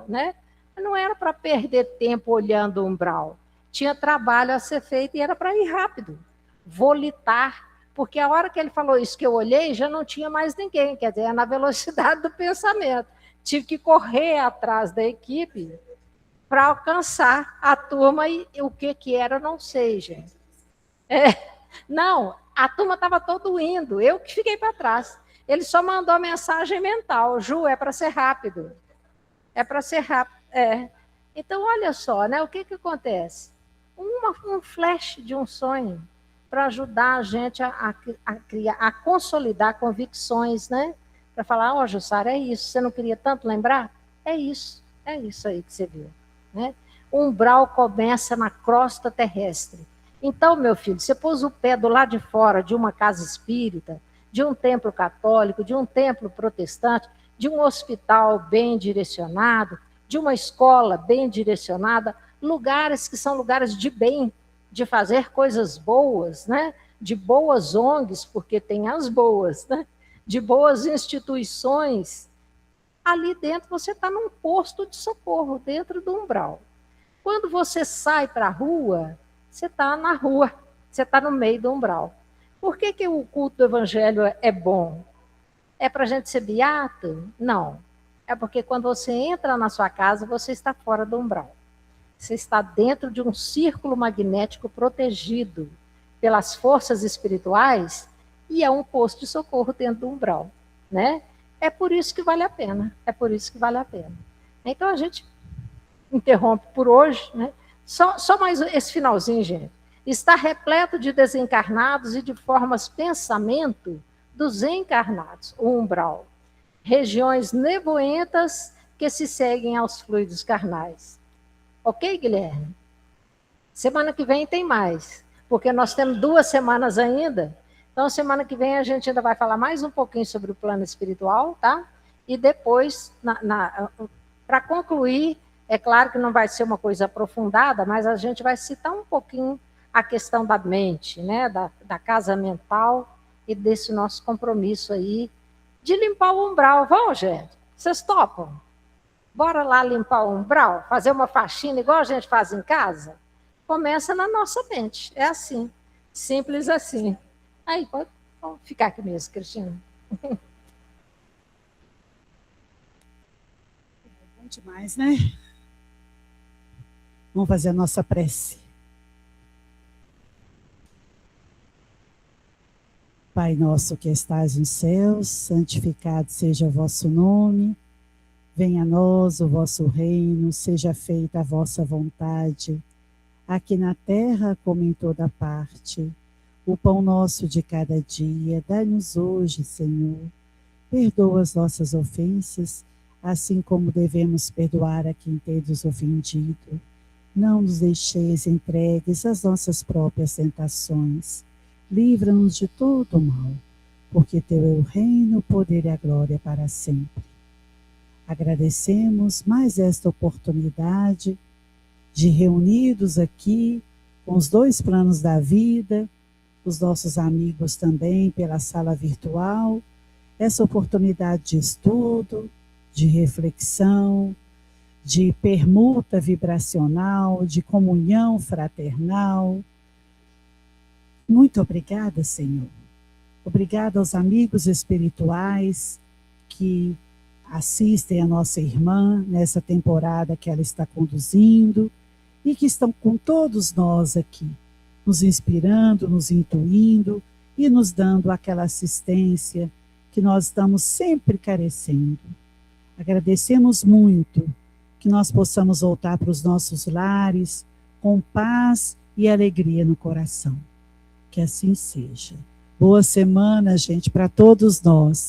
né? Não era para perder tempo olhando o umbral. Tinha trabalho a ser feito e era para ir rápido. Volitar, porque a hora que ele falou isso que eu olhei, já não tinha mais ninguém, quer dizer, é na velocidade do pensamento. Tive que correr atrás da equipe para alcançar a turma e o que era, não sei, gente. Não, a turma estava todo indo, eu que fiquei para trás. Ele só mandou a mensagem mental, Ju, é para ser rápido. É para ser rápido, Então, olha só, né, o que acontece? Um flash de um sonho para ajudar a gente a criar, a consolidar convicções, né? Para falar, Jussara, é isso, você não queria tanto lembrar? É isso aí que você viu. Né? O umbral começa na crosta terrestre. Então, meu filho, você pôs o pé do lado de fora de uma casa espírita, de um templo católico, de um templo protestante, de um hospital bem direcionado, de uma escola bem direcionada, lugares que são lugares de bem, de fazer coisas boas, né? De boas ONGs, porque tem as boas, né? de boas instituições, ali dentro você está num posto de socorro, dentro do umbral. Quando você sai para a rua, você está na rua, você está no meio do umbral. Por que o culto do evangelho é bom? É para a gente ser beato? Não. É porque quando você entra na sua casa, você está fora do umbral. Você está dentro de um círculo magnético protegido pelas forças espirituais e é um posto de socorro dentro do umbral, né? É por isso que vale a pena, é por isso que vale a pena. Então a gente interrompe por hoje, né? Só mais esse finalzinho, gente. Está repleto de desencarnados e de formas pensamento dos encarnados, o umbral. Regiões nevoentas que se seguem aos fluidos carnais. Ok, Guilherme? Semana que vem tem mais, porque nós temos 2 semanas ainda. Então, semana que vem a gente ainda vai falar mais um pouquinho sobre o plano espiritual, tá? E depois, para concluir, é claro que não vai ser uma coisa aprofundada, mas a gente vai citar um pouquinho a questão da mente, né? Da casa mental e desse nosso compromisso aí de limpar o umbral. Vamos, gente? Vocês topam? Bora lá limpar o umbral? Fazer uma faxina igual a gente faz em casa? Começa na nossa mente. É assim. Simples assim. Aí, pode ficar aqui mesmo, Cristina. Bom demais, né? Vamos fazer a nossa prece. Pai nosso que estais nos céus, santificado seja o vosso nome. Venha a nós o vosso reino, seja feita a vossa vontade, aqui na terra como em toda parte. O pão nosso de cada dia, dai-nos hoje, Senhor. Perdoa as nossas ofensas, assim como devemos perdoar a quem tem nos ofendido. Não nos deixeis entregues às nossas próprias tentações. Livra-nos de todo o mal, porque teu é o reino, o poder e a glória para sempre. Agradecemos mais esta oportunidade de reunidos aqui com os 2 planos da vida, os nossos amigos também pela sala virtual, essa oportunidade de estudo, de reflexão, de permuta vibracional, de comunhão fraternal. Muito obrigada, Senhor. Obrigada aos amigos espirituais que assistem a nossa irmã nessa temporada que ela está conduzindo e que estão com todos nós aqui, nos inspirando, nos intuindo e nos dando aquela assistência que nós estamos sempre carecendo. Agradecemos muito que nós possamos voltar para os nossos lares com paz e alegria no coração. Que assim seja. Boa semana, gente, para todos nós.